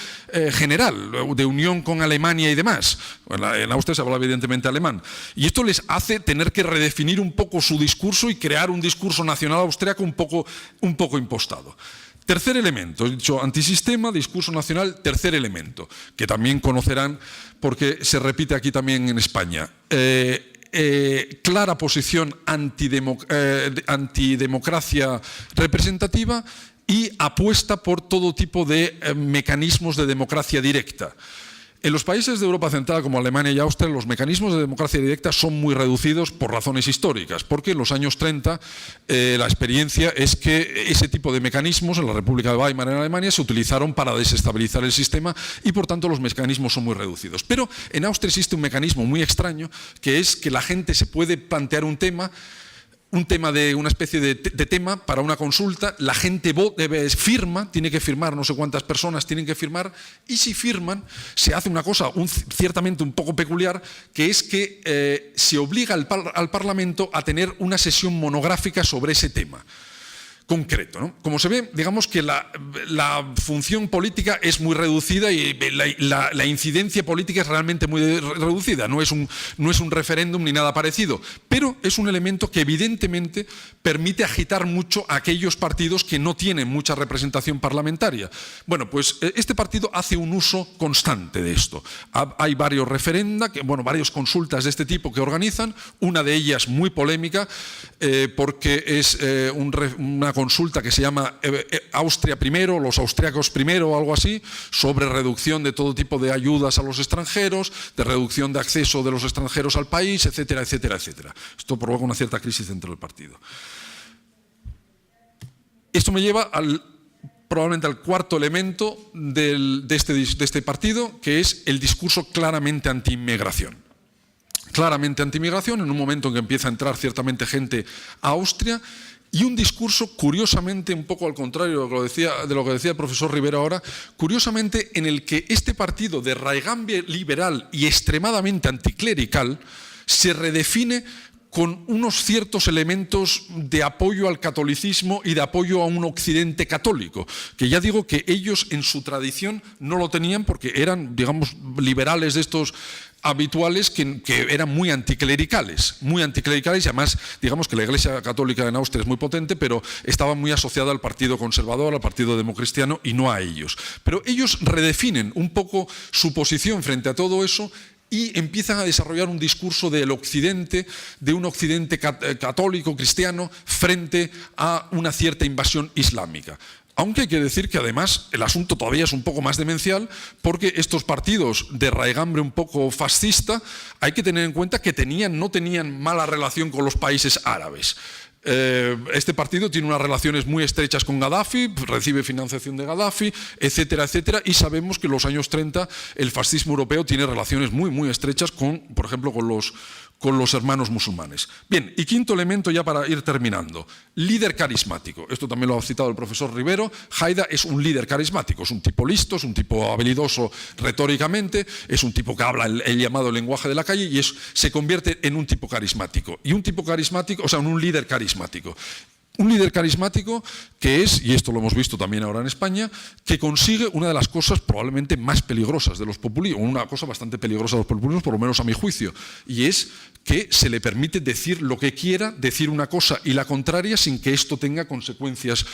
general, de unión con Alemania y demás. En Austria se habla evidentemente alemán. Y esto les hace tener que redefinir un poco su discurso y crear un discurso nacional austriaco un poco impostado. Tercer elemento, he dicho antisistema, discurso nacional. Tercer elemento, que también conocerán porque se repite aquí también en España. Clara posición antidemocracia representativa y apuesta por todo tipo de mecanismos de democracia directa. En los países de Europa Central como Alemania y Austria, los mecanismos de democracia directa son muy reducidos por razones históricas, porque en los años 30 la experiencia es que ese tipo de mecanismos en la República de Weimar en Alemania se utilizaron para desestabilizar el sistema y por tanto los mecanismos son muy reducidos. Pero en Austria existe un mecanismo muy extraño, que es que la gente se puede plantear un tema de una especie de tema para una consulta, la gente firma, tiene que firmar, no sé cuántas personas tienen que firmar, y si firman se hace una cosa ciertamente un poco peculiar, que es que se obliga al Parlamento a tener una sesión monográfica sobre ese tema concreto, ¿no? Como se ve, digamos que la función política es muy reducida y la incidencia política es realmente muy reducida. No es un referéndum ni nada parecido, pero es un elemento que evidentemente permite agitar mucho a aquellos partidos que no tienen mucha representación parlamentaria. Bueno, pues este partido hace un uso constante de esto. Hay varios referenda, varias consultas de este tipo que organizan, una de ellas muy polémica porque es una consulta que se llama Austria primero, los austriacos primero o algo así, sobre reducción de todo tipo de ayudas a los extranjeros, de reducción de acceso de los extranjeros al país, etcétera, etcétera, etcétera. Esto provoca una cierta crisis dentro del partido. Esto me lleva probablemente al cuarto elemento de este partido, que es el discurso claramente anti-inmigración. Claramente anti-inmigración, en un momento en que empieza a entrar ciertamente gente a Austria, y un discurso, curiosamente, un poco al contrario de lo que decía el profesor Rivero ahora, curiosamente en el que este partido de raigambre liberal y extremadamente anticlerical se redefine con unos ciertos elementos de apoyo al catolicismo y de apoyo a un occidente católico, que ya digo que ellos en su tradición no lo tenían porque eran, digamos, liberales de estos habituales que eran muy anticlericales y además, digamos que la Iglesia Católica en Austria es muy potente, pero estaba muy asociada al Partido Conservador, al Partido Democristiano y no a ellos. Pero ellos redefinen un poco su posición frente a todo eso y empiezan a desarrollar un discurso del occidente, de un occidente católico, cristiano, frente a una cierta invasión islámica. Aunque hay que decir que además el asunto todavía es un poco más demencial, porque estos partidos de raigambre un poco fascista hay que tener en cuenta que no tenían mala relación con los países árabes. Este partido tiene unas relaciones muy estrechas con Gaddafi, recibe financiación de Gaddafi, etcétera, etcétera, y sabemos que en los años 30 el fascismo europeo tiene relaciones muy, muy estrechas por ejemplo, con los hermanos musulmanes. Bien, y quinto elemento ya para ir terminando, líder carismático. Esto también lo ha citado el profesor Rivero. Haida es un líder carismático, es un tipo listo, es un tipo habilidoso retóricamente, es un tipo que habla el llamado lenguaje de la calle y se convierte en un tipo carismático. Y un tipo carismático, o sea, en un líder carismático. Un líder carismático que es, y esto lo hemos visto también ahora en España, que consigue una de las cosas probablemente más peligrosas de los populismos, una cosa bastante peligrosa de los populismos, por lo menos a mi juicio, y es que se le permite decir lo que quiera, decir una cosa y la contraria sin que esto tenga consecuencias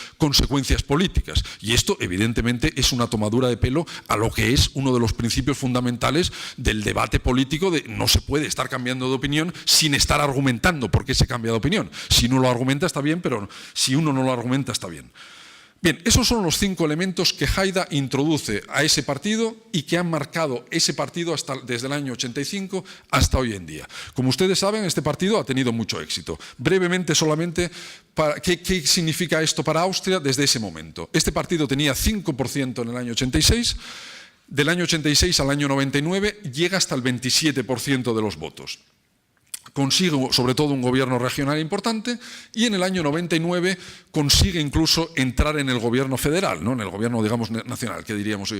políticas. Y esto, evidentemente, es una tomadura de pelo a lo que es uno de los principios fundamentales del debate político de no se puede estar cambiando de opinión sin estar argumentando por qué se cambia de opinión. Si uno lo argumenta está bien, pero si uno no lo argumenta está bien. Bien, esos son los 5 elementos que Haida introduce a ese partido y que han marcado ese partido desde el año 85 hasta hoy en día. Como ustedes saben, este partido ha tenido mucho éxito. Brevemente solamente, ¿qué significa esto para Austria desde ese momento? Este partido tenía 5% en el año 86, del año 86 al año 99 llega hasta el 27% de los votos. Consigue sobre todo un gobierno regional importante y en el año 99 consigue incluso entrar en el gobierno federal, ¿no? En el gobierno, digamos, nacional, que diríamos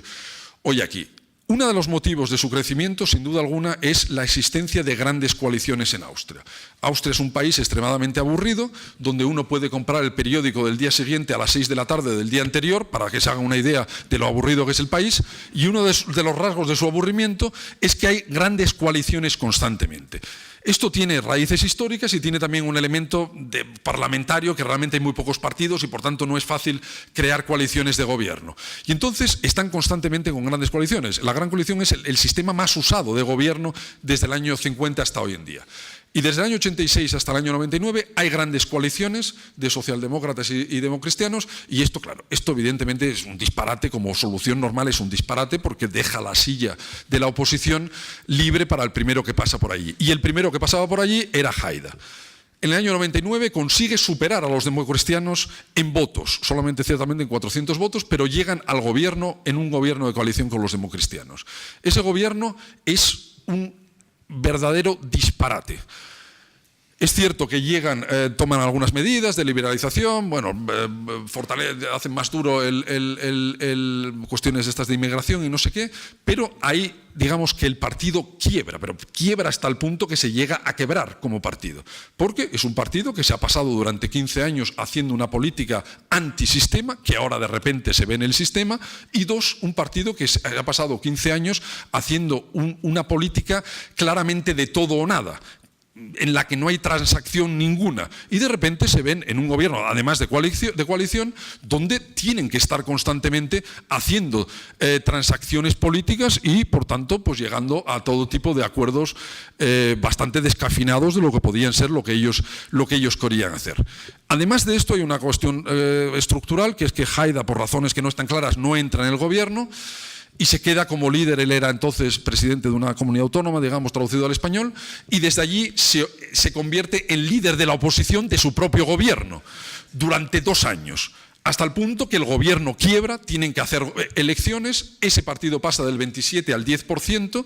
hoy aquí. Uno de los motivos de su crecimiento, sin duda alguna, es la existencia de grandes coaliciones en Austria. Austria es un país extremadamente aburrido, donde uno puede comprar el periódico del día siguiente a las 6 de la tarde del día anterior, para que se haga una idea de lo aburrido que es el país, y uno de los rasgos de su aburrimiento es que hay grandes coaliciones constantemente. Esto tiene raíces históricas y tiene también un elemento parlamentario, que realmente hay muy pocos partidos y por tanto no es fácil crear coaliciones de gobierno. Y entonces están constantemente con grandes coaliciones. La gran coalición es el sistema más usado de gobierno desde el año 50 hasta hoy en día. Y desde el año 86 hasta el año 99 hay grandes coaliciones de socialdemócratas y democristianos, y esto, claro, esto evidentemente es un disparate, como solución normal es un disparate, porque deja la silla de la oposición libre para el primero que pasa por allí. Y el primero que pasaba por allí era Haidar. En el año 99 consigue superar a los democristianos en votos, solamente ciertamente en 400 votos, pero llegan al gobierno en un gobierno de coalición con los democristianos. Ese gobierno es un verdadero disparate. Es cierto que llegan, toman algunas medidas de liberalización, bueno, hacen más duro cuestiones estas de inmigración y no sé qué, pero ahí digamos que el partido quiebra, pero quiebra hasta el punto que se llega a quebrar como partido, porque es un partido que se ha pasado durante 15 años haciendo una política antisistema, que ahora de repente se ve en el sistema, y dos, un partido que ha pasado 15 años haciendo una política claramente de todo o nada, en la que no hay transacción ninguna, y de repente se ven en un gobierno, además de coalición, donde tienen que estar constantemente haciendo transacciones políticas y, por tanto, pues llegando a todo tipo de acuerdos bastante descafinados de lo que podían ser lo que ellos querían hacer. Además de esto hay una cuestión estructural, que es que Haidar, por razones que no están claras, no entra en el gobierno y se queda como líder. Él era entonces presidente de una comunidad autónoma, digamos, traducido al español, y desde allí se convierte en líder de la oposición de su propio gobierno durante 2 años, hasta el punto que el gobierno quiebra, tienen que hacer elecciones, ese partido pasa del 27 al 10%,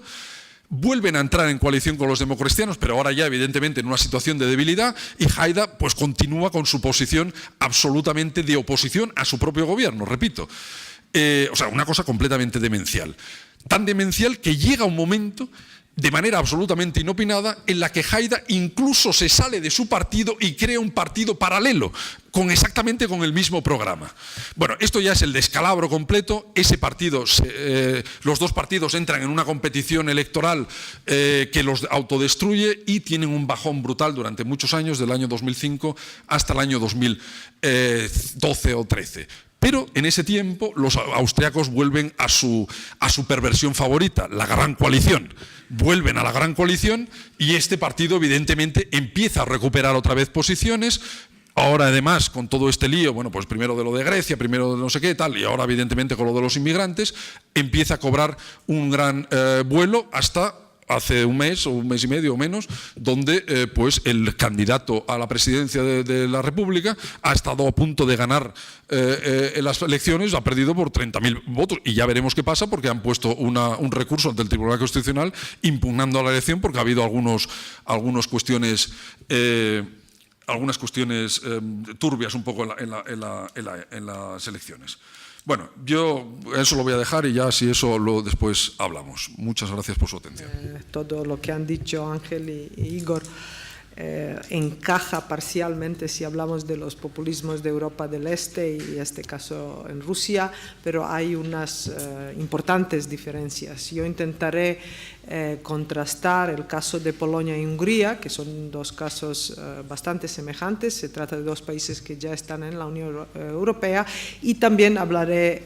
vuelven a entrar en coalición con los democristianos, pero ahora ya evidentemente en una situación de debilidad, y Haidar pues continúa con su posición absolutamente de oposición a su propio gobierno, repito. O sea, una cosa completamente demencial. Tan demencial que llega un momento, de manera absolutamente inopinada, en la que Haidar incluso se sale de su partido y crea un partido paralelo, exactamente con el mismo programa. Bueno, esto ya es el descalabro completo. Ese partido, los dos partidos entran en una competición electoral que los autodestruye y tienen un bajón brutal durante muchos años, del año 2005 hasta el año 2012 o 13. Pero en ese tiempo los austriacos vuelven a su perversión favorita, la gran coalición. Vuelven a la gran coalición y este partido evidentemente empieza a recuperar otra vez posiciones. Ahora además con todo este lío, bueno, pues primero de lo de Grecia, primero de no sé qué tal, y ahora evidentemente con lo de los inmigrantes, empieza a cobrar un gran vuelo hasta hace un mes o un mes y medio o menos, donde pues el candidato a la presidencia de la República ha estado a punto de ganar en las elecciones, ha perdido por 30.000 votos, y ya veremos qué pasa, porque han puesto un recurso ante el Tribunal Constitucional impugnando a la elección, porque ha habido algunas cuestiones turbias un poco en las elecciones. Bueno, yo eso lo voy a dejar y ya si eso después hablamos. Muchas gracias por su atención. Todo lo que han dicho Ángel y Igor encaja parcialmente si hablamos de los populismos de Europa del Este y en este caso en Rusia, pero hay unas importantes diferencias. Yo intentaré contrastar el caso de Polonia y Hungría, que son dos casos bastante semejantes. Se trata de dos países que ya están en la Unión Europea, y también hablaré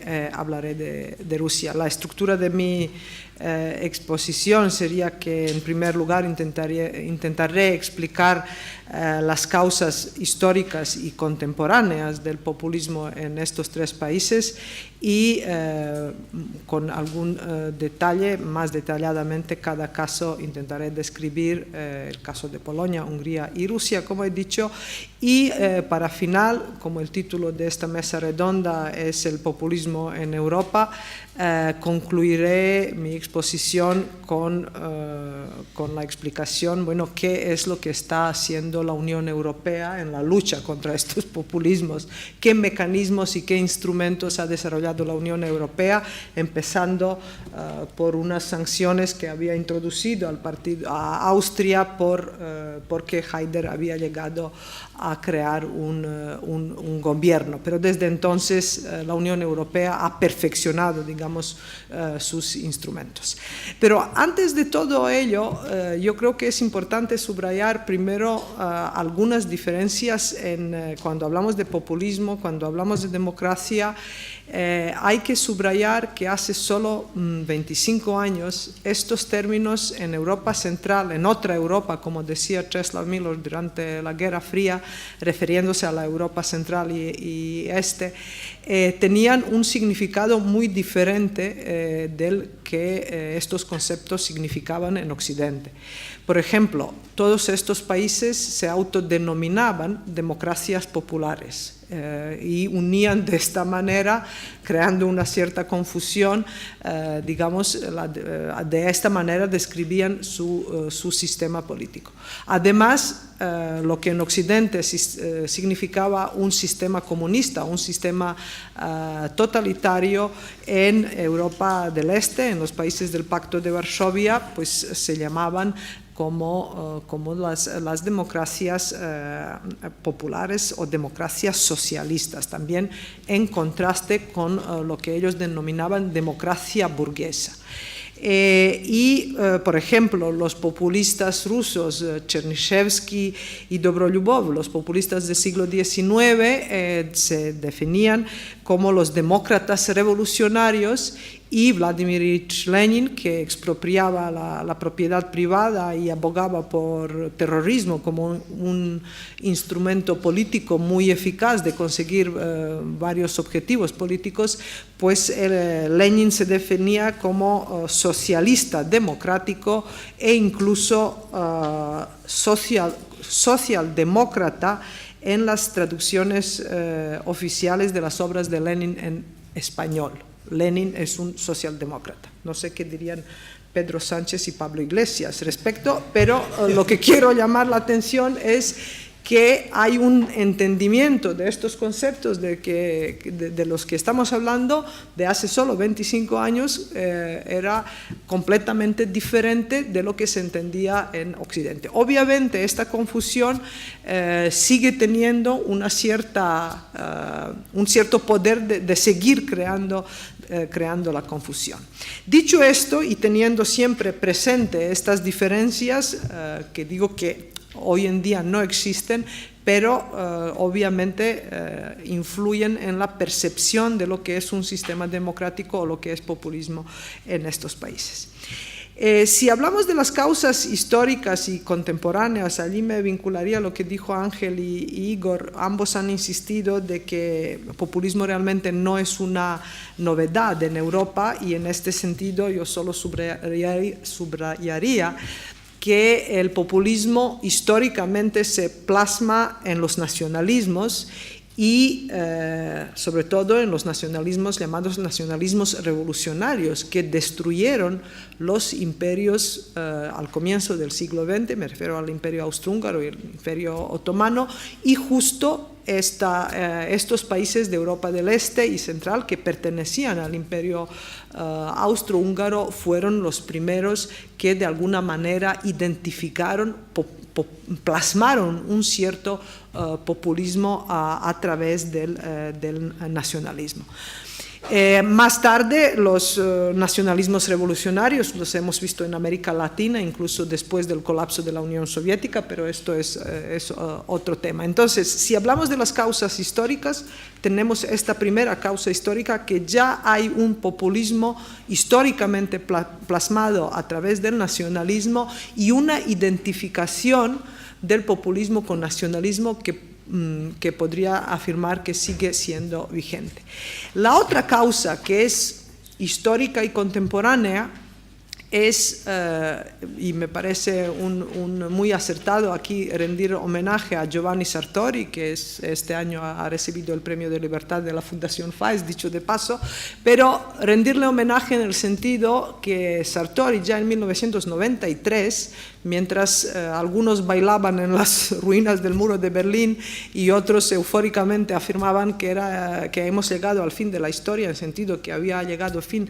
de Rusia. La estructura de mi exposición sería que, en primer lugar, intentaré explicar las causas históricas y contemporáneas del populismo en estos 3 países y con algún detalle, más detalladamente cada caso, intentaré describir el caso de Polonia, Hungría y Rusia, como he dicho, y para final, como el título de esta mesa redonda es el populismo en Europa, concluiré mi exposición con la explicación, bueno, qué es lo que está haciendo la Unión Europea en la lucha contra estos populismos, qué mecanismos y qué instrumentos ha desarrollado la Unión Europea, empezando por unas sanciones que había introducido a Austria porque Haidar había llegado a crear un gobierno. Pero desde entonces la Unión Europea ha perfeccionado, digamos, sus instrumentos. conceptos. Pero antes de todo ello, yo creo que es importante subrayar primero algunas diferencias cuando hablamos de populismo, cuando hablamos de democracia. Hay que subrayar que hace solo 25 años estos términos en Europa Central, en otra Europa, como decía Czesław Milosz durante la Guerra Fría, refiriéndose a la Europa Central y Este, tenían un significado muy diferente del que estos conceptos significaban en Occidente. Por ejemplo, todos estos países se autodenominaban democracias populares. Y unían de esta manera, creando una cierta confusión, digamos, de esta manera describían su sistema político. Además, lo que en Occidente significaba un sistema comunista, un sistema totalitario, en Europa del Este, en los países del Pacto de Varsovia, pues se llamaban como las democracias populares o democracias socialistas, también en contraste con lo que ellos denominaban democracia burguesa. Por ejemplo, los populistas rusos, Chernyshevsky y Dobrolyubov, los populistas del siglo XIX, se definían como los demócratas revolucionarios, y Vladimir Ilich Lenin, que expropiaba la propiedad privada y abogaba por terrorismo como un instrumento político muy eficaz de conseguir varios objetivos políticos, pues Lenin se definía como socialista democrático e incluso socialdemócrata en las traducciones oficiales de las obras de Lenin en español. Lenin es un socialdemócrata. No sé qué dirían Pedro Sánchez y Pablo Iglesias respecto, pero lo que quiero llamar la atención es que hay un entendimiento de estos conceptos de los que estamos hablando de hace solo 25 años, era completamente diferente de lo que se entendía en Occidente. Obviamente esta confusión sigue teniendo un cierto poder de seguir creando la confusión. Dicho esto, y teniendo siempre presente estas diferencias, que digo que hoy en día no existen, pero obviamente influyen en la percepción de lo que es un sistema democrático o lo que es populismo en estos países. Si hablamos de las causas históricas y contemporáneas, allí me vincularía a lo que dijo Ángel y Igor. Ambos han insistido de que el populismo realmente no es una novedad en Europa, y en este sentido yo solo subrayaría que el populismo históricamente se plasma en los nacionalismos y sobre todo en los nacionalismos llamados nacionalismos revolucionarios, que destruyeron los imperios al comienzo del siglo XX, me refiero al imperio austrohúngaro y el imperio otomano, y justo estos países de Europa del Este y Central que pertenecían al imperio austrohúngaro fueron los primeros que de alguna manera identificaron, plasmaron un cierto populismo a través del nacionalismo. Más tarde los nacionalismos revolucionarios los hemos visto en América Latina, incluso después del colapso de la Unión Soviética, pero esto es otro tema. Entonces, si hablamos de las causas históricas, tenemos esta primera causa histórica, que ya hay un populismo históricamente plasmado a través del nacionalismo y una identificación del populismo con nacionalismo que podría afirmar que sigue siendo vigente. La otra causa, que es histórica y contemporánea, es, y me parece muy acertado aquí rendir homenaje a Giovanni Sartori, que este año ha recibido el Premio de Libertad de la Fundación FAES, dicho de paso, pero rendirle homenaje en el sentido que Sartori ya en 1993, mientras algunos bailaban en las ruinas del muro de Berlín y otros eufóricamente afirmaban que hemos llegado al fin de la historia, en el sentido que había llegado fin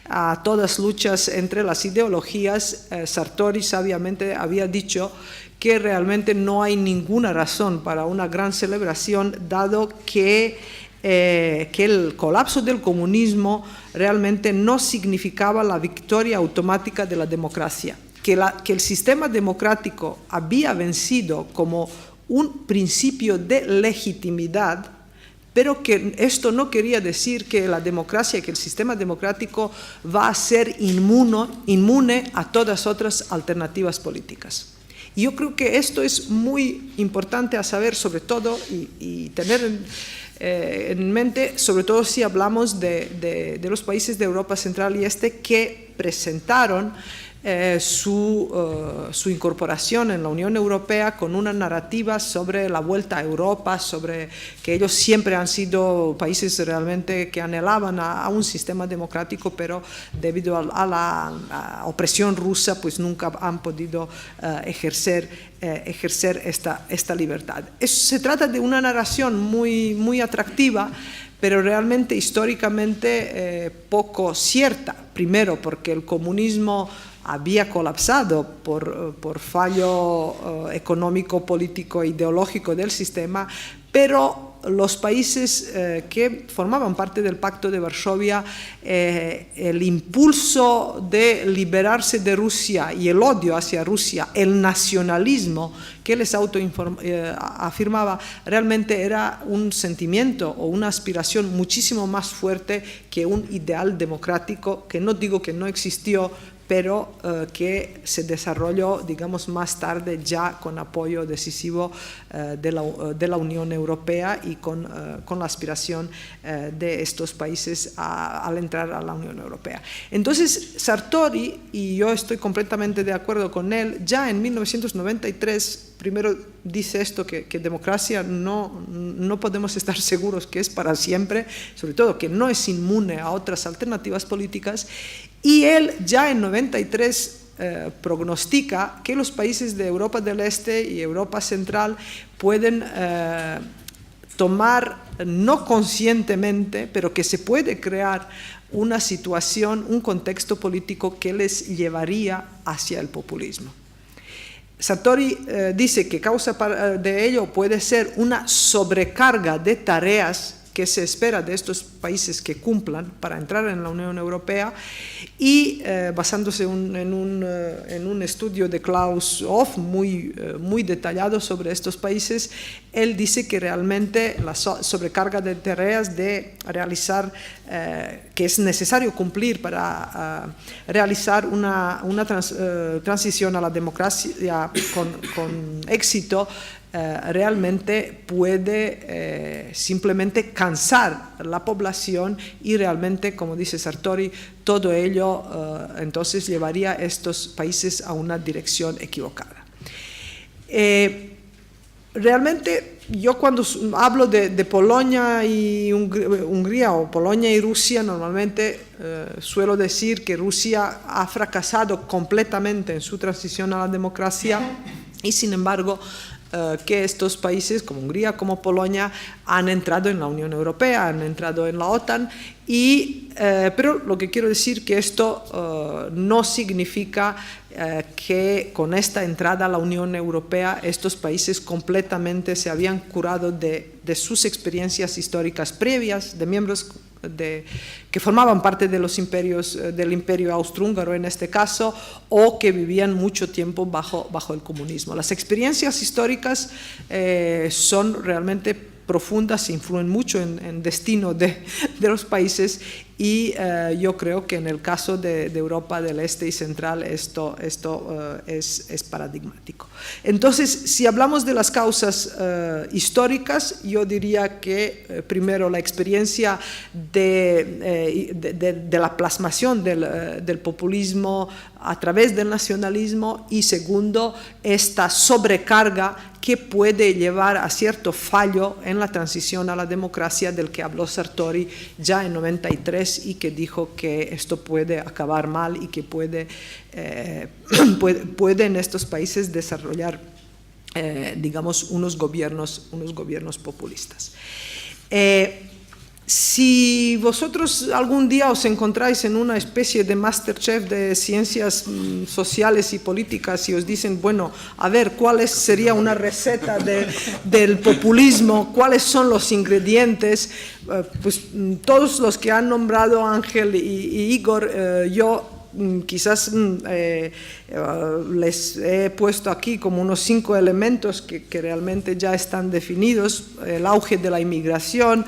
a todas luchas entre las ideologías, Sartori sabiamente había dicho que realmente no hay ninguna razón para una gran celebración, dado que que el colapso del comunismo realmente no significaba la victoria automática de la democracia, que el sistema democrático había vencido como un principio de legitimidad, pero que esto no quería decir que la democracia, que el sistema democrático va a ser inmune a todas otras alternativas políticas. Y yo creo que esto es muy importante a saber, sobre todo, y tener en mente, sobre todo si hablamos de los países de Europa Central y Este que presentaron su incorporación en la Unión Europea con una narrativa sobre la vuelta a Europa, sobre que ellos siempre han sido países realmente que anhelaban a un sistema democrático, pero debido a la opresión rusa pues nunca han podido ejercer esta libertad. Se trata de una narración muy atractiva, pero realmente históricamente poco cierta. Primero porque el comunismo había colapsado por fallo económico, político, ideológico del sistema, pero los países que formaban parte del Pacto de Varsovia, el impulso de liberarse de Rusia y el odio hacia Rusia, el nacionalismo que les afirmaba, realmente era un sentimiento o una aspiración muchísimo más fuerte que un ideal democrático, que no digo que no existió, pero que se desarrolló, digamos, más tarde ya con apoyo decisivo de la Unión Europea y con la aspiración de estos países al entrar a la Unión Europea. Entonces, Sartori, y yo estoy completamente de acuerdo con él, ya en 1993, primero dice esto, que democracia no podemos estar seguros que es para siempre, sobre todo que no es inmune a otras alternativas políticas, y él ya en 93 prognostica que los países de Europa del Este y Europa Central pueden tomar, no conscientemente, pero que se puede crear una situación, un contexto político que les llevaría hacia el populismo. Sartori dice que causa de ello puede ser una sobrecarga de tareas que se espera de estos países que cumplan para entrar en la Unión Europea, y basándose en un estudio de Klaus Hoff muy detallado sobre estos países, él dice que realmente la sobrecarga de tareas de realizar, que es necesario cumplir para realizar una transición a la democracia con éxito, realmente puede simplemente cansar la población, y realmente, como dice Sartori, todo ello entonces llevaría a estos países a una dirección equivocada. Realmente yo cuando hablo de Polonia y Hungría, o Polonia y Rusia, normalmente suelo decir que Rusia ha fracasado completamente en su transición a la democracia, y sin embargo que estos países como Hungría, como Polonia, han entrado en la Unión Europea, han entrado en la OTAN, pero lo que quiero decir que esto no significa que con esta entrada a la Unión Europea estos países completamente se habían curado de sus experiencias históricas previas, de miembros que formaban parte de los imperios, del imperio austrohúngaro en este caso, o que vivían mucho tiempo bajo el comunismo. Las experiencias históricas son realmente profundas, influyen mucho en el destino de los países, y yo creo que en el caso de Europa del Este y Central esto es paradigmático. Entonces, si hablamos de las causas históricas, yo diría que primero la experiencia de la plasmación del populismo a través del nacionalismo, y segundo, esta sobrecarga que puede llevar a cierto fallo en la transición a la democracia del que habló Sartori ya en 93, y que dijo que esto puede acabar mal y que puede en estos países desarrollar, digamos, unos gobiernos populistas. Si vosotros algún día os encontráis en una especie de Masterchef de ciencias sociales y políticas y os dicen, bueno, a ver, ¿cuál sería una receta del populismo? ¿Cuáles son los ingredientes? Pues todos los que han nombrado Ángel y Igor, yo quizás les he puesto aquí como unos 5 elementos que realmente ya están definidos: el auge de la inmigración,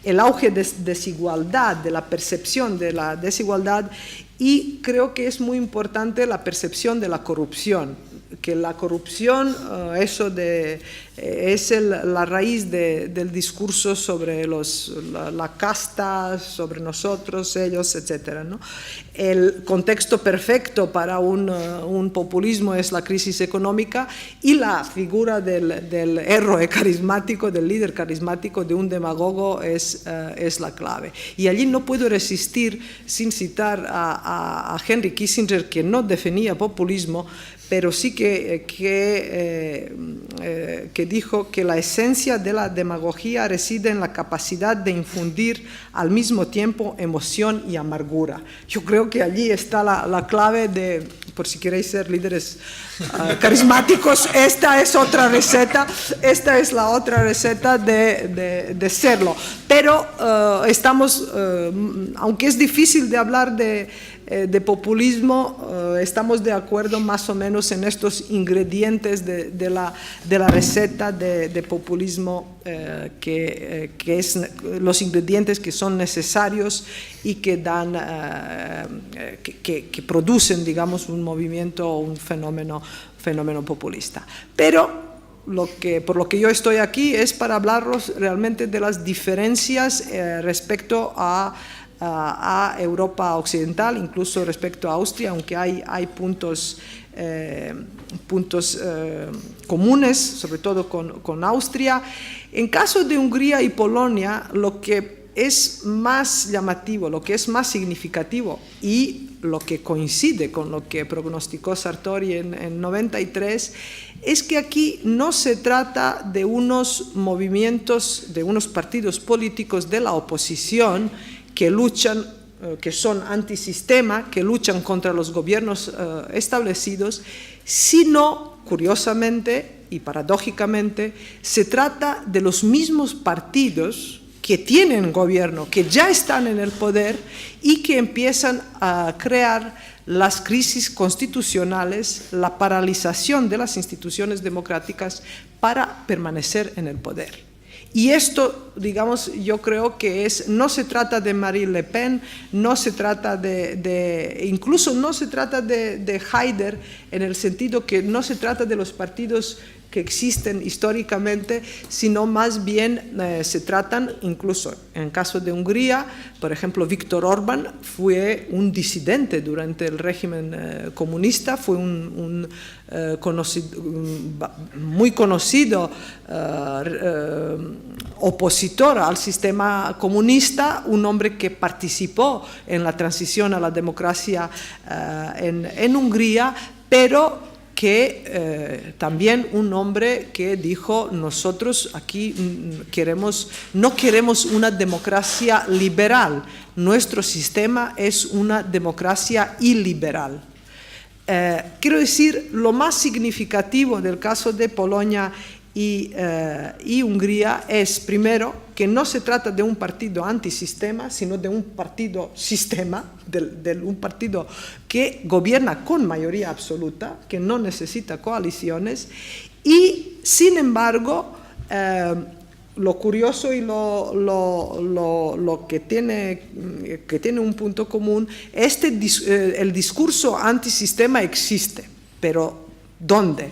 el auge de desigualdad, de la percepción de la desigualdad, y creo que es muy importante la percepción de la corrupción, que la corrupción es la raíz del discurso sobre la casta, sobre nosotros, ellos, etc., ¿no? El contexto perfecto para un populismo es la crisis económica, y la figura del héroe carismático, del líder carismático, de un demagogo es la clave. Y allí no puedo resistir sin citar a Henry Kissinger, que no definía populismo, pero sí que dijo que la esencia de la demagogía reside en la capacidad de infundir al mismo tiempo emoción y amargura. Yo creo que allí está la clave por si queréis ser líderes carismáticos, esta es otra receta, esta es la otra receta de serlo. Pero aunque es difícil de hablar de populismo, estamos de acuerdo más o menos en estos ingredientes de la receta de populismo, que es los ingredientes que son necesarios y que que producen, digamos, un movimiento o un fenómeno populista. Pero por lo que yo estoy aquí es para hablaros realmente de las diferencias respecto a Europa occidental, incluso respecto a Austria, aunque hay puntos comunes, sobre todo con Austria. En caso de Hungría y Polonia, lo que es más llamativo, lo que es más significativo, y lo que coincide con lo que prognosticó Sartori en 93, es que aquí no se trata de unos movimientos, de unos partidos políticos de la oposición que luchan, que son antisistema, que luchan contra los gobiernos establecidos, sino, curiosamente y paradójicamente, se trata de los mismos partidos que tienen gobierno, que ya están en el poder y que empiezan a crear las crisis constitucionales, la paralización de las instituciones democráticas para permanecer en el poder. Y esto, digamos, yo creo que no se trata de Marine Le Pen, no se trata incluso no se trata de Haider, en el sentido que no se trata de los partidos que existen históricamente, sino más bien se tratan, incluso en el caso de Hungría, por ejemplo, Viktor Orbán fue un disidente durante el régimen comunista, fue un muy conocido opositor al sistema comunista, un hombre que participó en la transición a la democracia en Hungría, pero que también un hombre que dijo: nosotros aquí no queremos una democracia liberal, nuestro sistema es una democracia iliberal. Quiero decir, lo más significativo del caso de Polonia y Hungría es, primero, que no se trata de un partido antisistema, sino de un partido sistema, de un partido que gobierna con mayoría absoluta, que no necesita coaliciones, y sin embargo, lo curioso y lo que tiene un punto común, el discurso antisistema existe, pero ¿dónde?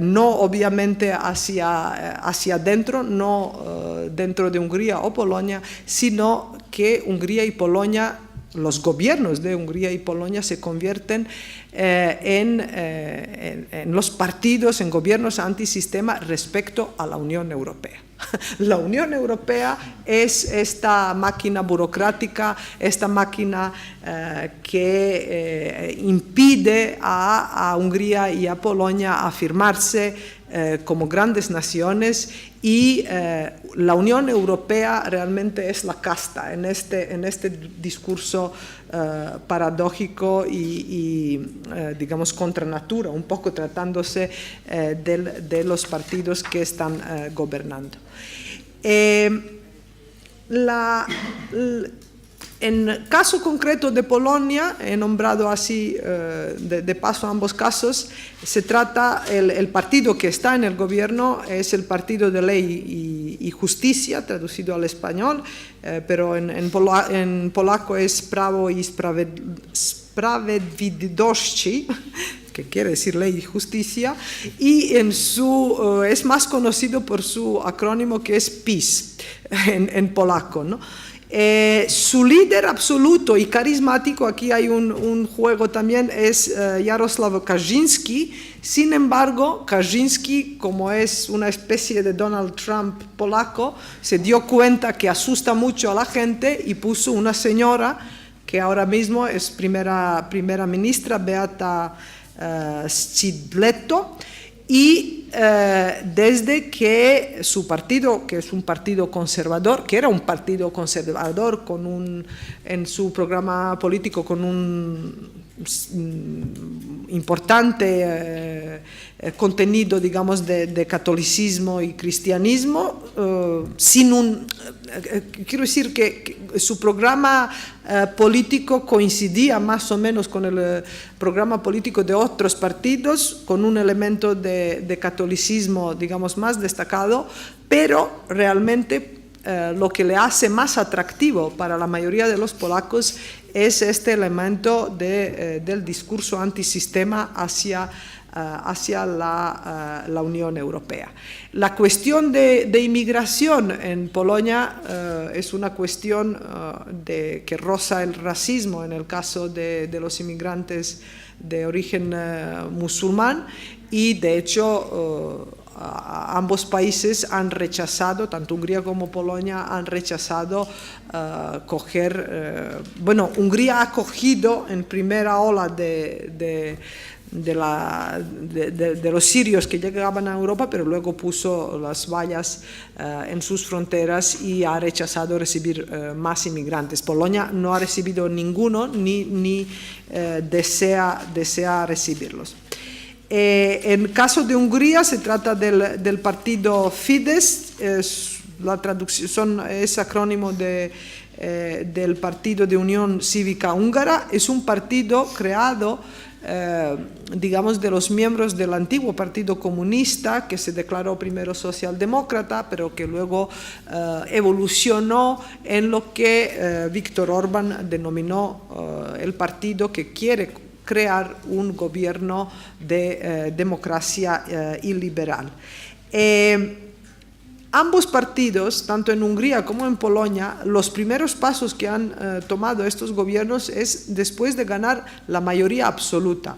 No obviamente hacia adentro, no dentro de Hungría o Polonia, sino que Hungría y Polonia, los gobiernos de Hungría y Polonia se convierten en los partidos, en gobiernos antisistema respecto a la Unión Europea. La Unión Europea es esta máquina burocrática, esta máquina que impide a Hungría y a Polonia afirmarse como grandes naciones y la Unión Europea realmente es la casta en este discurso paradójico y digamos contra natura, un poco tratándose de los partidos que están gobernando. En el caso concreto de Polonia, he nombrado así de paso ambos casos, se trata, el partido que está en el gobierno es el Partido de Ley y Justicia, traducido al español, pero en polaco es Prawo i Sprawiedliwości, que quiere decir Ley y Justicia, y es más conocido por su acrónimo que es PiS en polaco, ¿no? Su líder absoluto y carismático, aquí hay un juego también, es Jarosław Kaczyński. Sin embargo, Kaczyński, como es una especie de Donald Trump polaco, se dio cuenta que asusta mucho a la gente y puso una señora que ahora mismo es primera ministra, Beata Szydło, y desde que su partido, que es un partido conservador, que era un partido conservador en su programa político con un importante contenido, digamos, de catolicismo y cristianismo, quiero decir que su programa político coincidía más o menos con el programa político de otros partidos, con un elemento de catolicismo, digamos, más destacado, pero realmente lo que le hace más atractivo para la mayoría de los polacos es este elemento del discurso antisistema hacia la Unión Europea. La cuestión de inmigración en Polonia es una cuestión que roza el racismo en el caso de los inmigrantes de origen musulmán y de hecho ambos países han rechazado, tanto Hungría como Polonia han rechazado Hungría ha acogido en primera ola de los sirios que llegaban a Europa, pero luego puso las vallas en sus fronteras y ha rechazado recibir más inmigrantes. Polonia no ha recibido ninguno ni desea recibirlos. En caso de Hungría se trata del partido Fidesz, la traducción es acrónimo del Partido de Unión Cívica Húngara, es un partido creado digamos de los miembros del antiguo Partido Comunista que se declaró primero socialdemócrata pero que luego evolucionó en lo que Viktor Orbán denominó el partido que quiere crear un gobierno de democracia iliberal. Ambos partidos, tanto en Hungría como en Polonia, los primeros pasos que han tomado estos gobiernos es después de ganar la mayoría absoluta.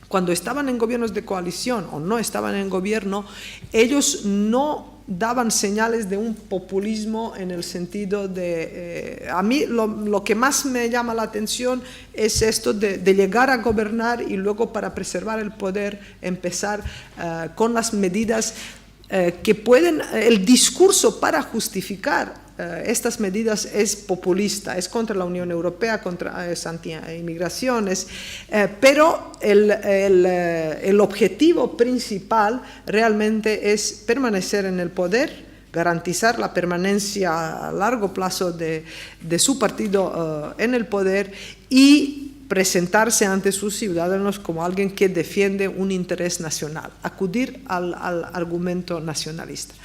Cuando estaban en gobiernos de coalición o no estaban en gobierno, ellos no daban señales de un populismo en el sentido de... a mí lo que más me llama la atención es esto de llegar a gobernar y luego para preservar el poder empezar con las medidas que pueden, el discurso para justificar estas medidas es populista, es contra la Unión Europea, es anti-inmigración, pero el objetivo principal realmente es permanecer en el poder, garantizar la permanencia a largo plazo de su partido en el poder y presentarse ante sus ciudadanos como alguien que defiende un interés nacional, acudir al argumento nacionalista.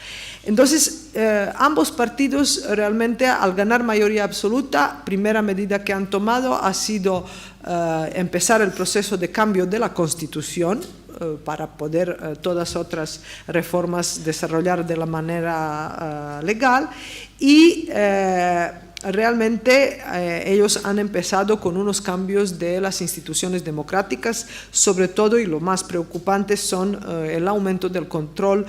Entonces, ambos partidos realmente al ganar mayoría absoluta, primera medida que han tomado ha sido empezar el proceso de cambio de la Constitución para poder todas otras reformas desarrollar de la manera legal y realmente ellos han empezado con unos cambios de las instituciones democráticas, sobre todo, y lo más preocupante son el aumento del control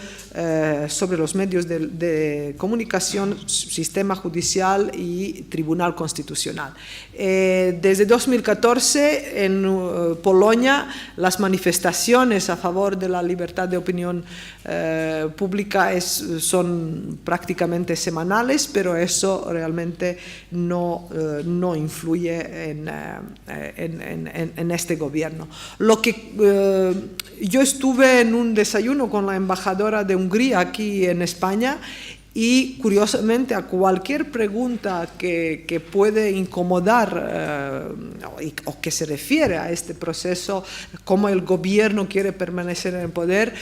sobre los medios de comunicación, sistema judicial y tribunal constitucional. Desde 2014 en Polonia las manifestaciones a favor de la libertad de opinión pública son prácticamente semanales, pero eso realmente no influye en este gobierno. Lo que yo estuve en un desayuno con la embajadora de Hungría aquí en España y curiosamente a cualquier pregunta que puede incomodar o que se refiere a este proceso, cómo el gobierno quiere permanecer en el poder,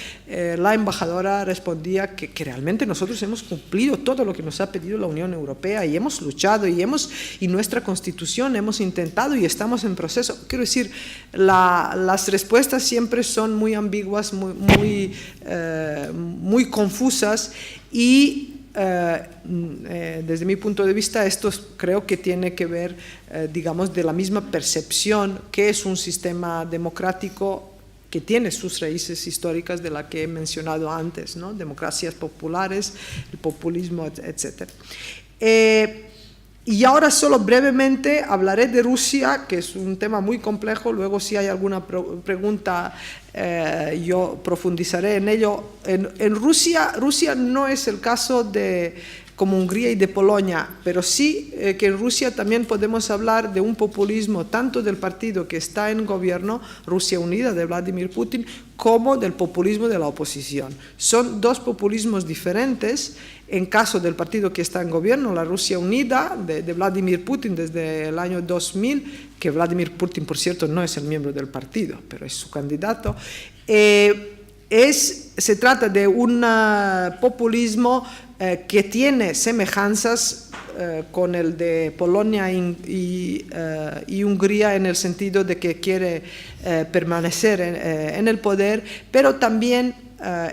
la embajadora respondía que realmente nosotros hemos cumplido todo lo que nos ha pedido la Unión Europea y hemos luchado y nuestra Constitución hemos intentado y estamos en proceso. Quiero decir, las respuestas siempre son muy ambiguas, muy confusas y desde mi punto de vista esto creo que tiene que ver digamos de la misma percepción que es un sistema democrático que tiene sus raíces históricas de la que he mencionado antes, ¿no? Democracias populares, el populismo, etc. Y ahora solo brevemente hablaré de Rusia, que es un tema muy complejo, luego si hay alguna pregunta yo profundizaré en ello. En Rusia no es el caso como Hungría y de Polonia, pero sí que en Rusia también podemos hablar de un populismo tanto del partido que está en gobierno, Rusia Unida, de Vladimir Putin, como del populismo de la oposición. Son dos populismos diferentes. En caso del partido que está en gobierno, la Rusia Unida, de Vladimir Putin desde el año 2000, que Vladimir Putin, por cierto, no es el miembro del partido, pero es su candidato, se trata de un populismo que tiene semejanzas con el de Polonia y Hungría en el sentido de que quiere permanecer en el poder, pero también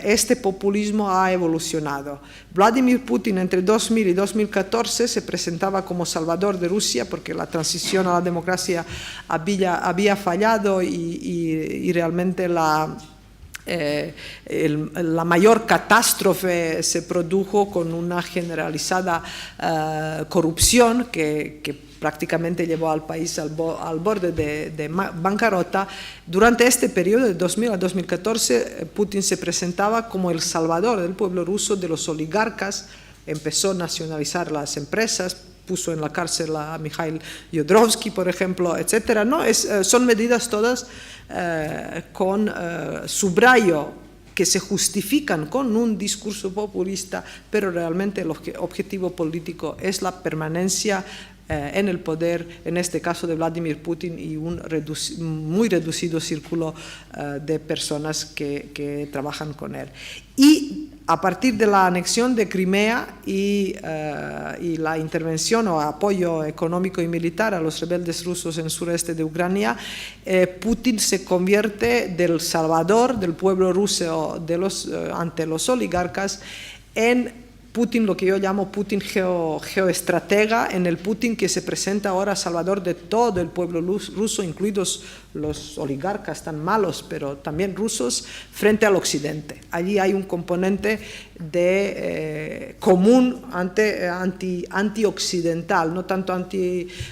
este populismo ha evolucionado. Vladimir Putin entre 2000 y 2014 se presentaba como salvador de Rusia porque la transición a la democracia había fallado y realmente la mayor catástrofe se produjo con una generalizada corrupción que prácticamente llevó al país al borde de bancarrota. Durante este periodo, de 2000 a 2014, Putin se presentaba como el salvador del pueblo ruso, de los oligarcas, empezó a nacionalizar las empresas, puso en la cárcel a Mikhail Yodrovsky, por ejemplo, etc. ¿No? Son medidas todas con subrayo que se justifican con un discurso populista, pero realmente el objetivo político es la permanencia en el poder, en este caso de Vladimir Putin y un muy reducido círculo de personas que trabajan con él. Y a partir de la anexión de Crimea y la intervención o apoyo económico y militar a los rebeldes rusos en el sureste de Ucrania, Putin se convierte del salvador del pueblo ruso ante los oligarcas en Putin, lo que yo llamo Putin geoestratega, en el Putin que se presenta ahora salvador de todo el pueblo ruso, incluidos los oligarcas tan malos, pero también rusos, frente al occidente. Allí hay un componente común antioccidental, no tanto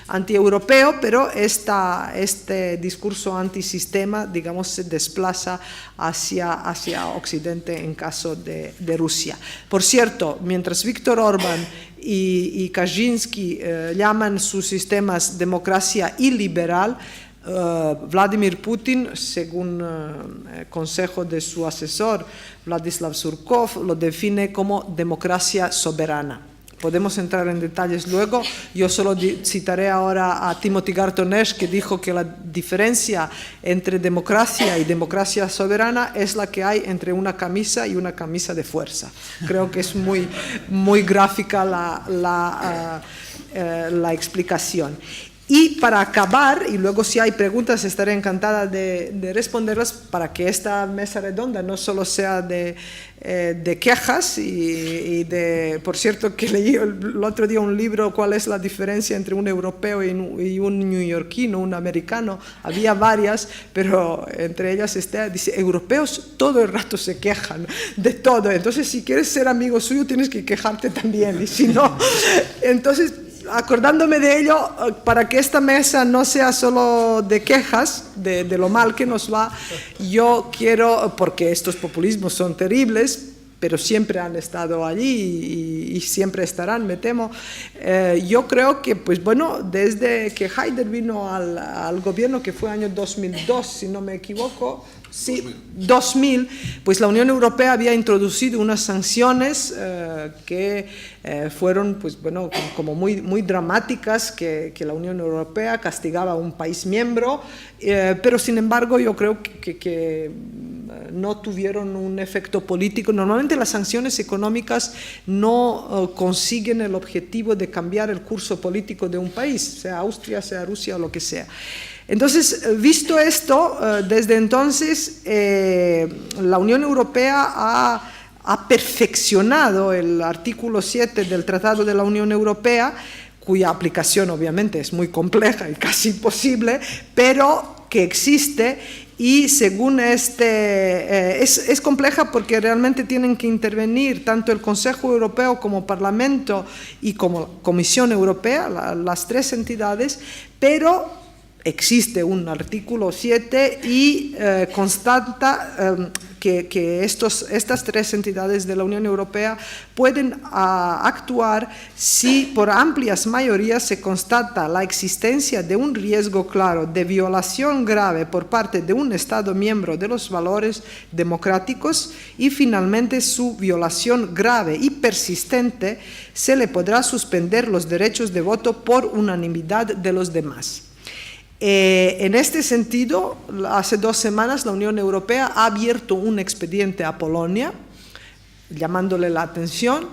anti-europeo, pero este discurso antisistema, digamos, se desplaza hacia occidente en caso de Rusia. Por cierto, mientras Viktor Orbán y Kaczynski llaman sus sistemas democracia iliberal, Vladimir Putin, según consejo de su asesor Vladislav Surkov, lo define como democracia soberana. Podemos entrar en detalles luego. Yo solo citaré ahora a Timothy Garton Ash, que dijo que la diferencia entre democracia y democracia soberana es la que hay entre una camisa y una camisa de fuerza. Creo que es muy gráfica la explicación. Y para acabar, y luego si hay preguntas estaré encantada de responderlas, para que esta mesa redonda no solo sea de quejas y de, por cierto, que leí el otro día un libro, ¿cuál es la diferencia entre un europeo y un neoyorquino, un americano? Había varias, pero entre ellas dice, europeos todo el rato se quejan de todo, entonces si quieres ser amigo suyo tienes que quejarte también, y si no, entonces, acordándome de ello, para que esta mesa no sea solo de quejas, de lo mal que nos va, yo quiero, porque estos populismos son terribles, pero siempre han estado allí y siempre estarán, me temo. Yo creo que, pues bueno, desde que Haider vino al gobierno, que fue año 2002, si no me equivoco, sí, 2000, pues la Unión Europea había introducido unas sanciones que fueron, pues bueno, como muy dramáticas, que la Unión Europea castigaba a un país miembro, pero sin embargo yo creo que no tuvieron un efecto político. Normalmente las sanciones económicas no consiguen el objetivo de cambiar el curso político de un país, sea Austria, sea Rusia o lo que sea. Entonces, visto esto, desde entonces la Unión Europea ha perfeccionado el artículo 7 del Tratado de la Unión Europea, cuya aplicación obviamente es muy compleja y casi imposible, pero que existe. Y según es compleja porque realmente tienen que intervenir tanto el Consejo Europeo como Parlamento y como Comisión Europea, las tres entidades, pero existe un artículo 7 y constata que estas tres entidades de la Unión Europea pueden actuar si por amplias mayorías se constata la existencia de un riesgo claro de violación grave por parte de un Estado miembro de los valores democráticos y finalmente su violación grave y persistente se le podrá suspender los derechos de voto por unanimidad de los demás. En este sentido, hace 2 semanas la Unión Europea ha abierto un expediente a Polonia, llamándole la atención,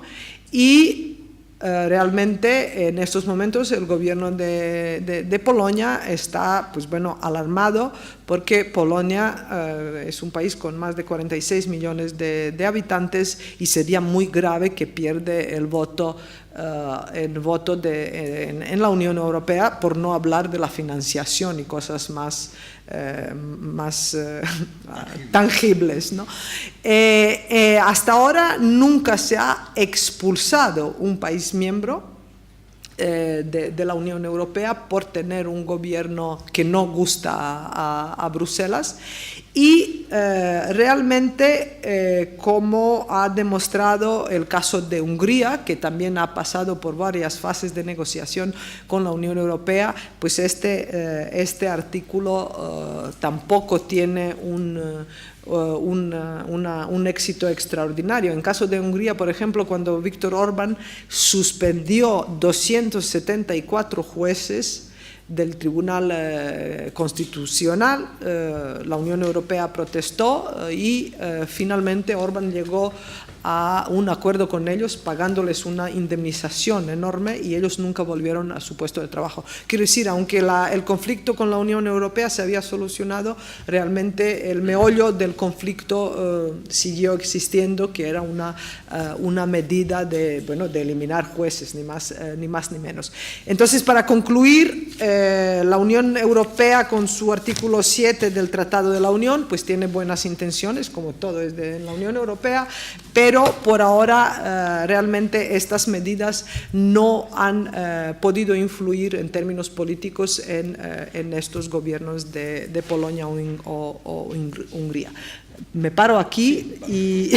y realmente en estos momentos el gobierno de Polonia está, pues bueno, alarmado porque Polonia es un país con más de 46 millones de habitantes y sería muy grave que pierde el voto en la Unión Europea, por no hablar de la financiación y cosas más tangibles, ¿no? Hasta ahora nunca se ha expulsado un país miembro de la Unión Europea por tener un gobierno que no gusta a Bruselas, y realmente como ha demostrado el caso de Hungría, que también ha pasado por varias fases de negociación con la Unión Europea, pues este artículo tampoco tiene un éxito extraordinario. En caso de Hungría, por ejemplo, cuando Viktor Orbán suspendió 274 jueces del Tribunal Constitucional, la Unión Europea protestó y finalmente Orbán llegó a un acuerdo con ellos pagándoles una indemnización enorme y ellos nunca volvieron a su puesto de trabajo. Quiero decir, aunque el conflicto con la Unión Europea se había solucionado, realmente el meollo del conflicto siguió existiendo, que era una medida de eliminar jueces, ni más ni menos. Entonces, para concluir, la Unión Europea con su artículo 7 del Tratado de la Unión, pues tiene buenas intenciones, como todo es de la Unión Europea, pero por ahora realmente estas medidas no han podido influir en términos políticos en estos gobiernos de Polonia o Hungría. Me paro aquí y...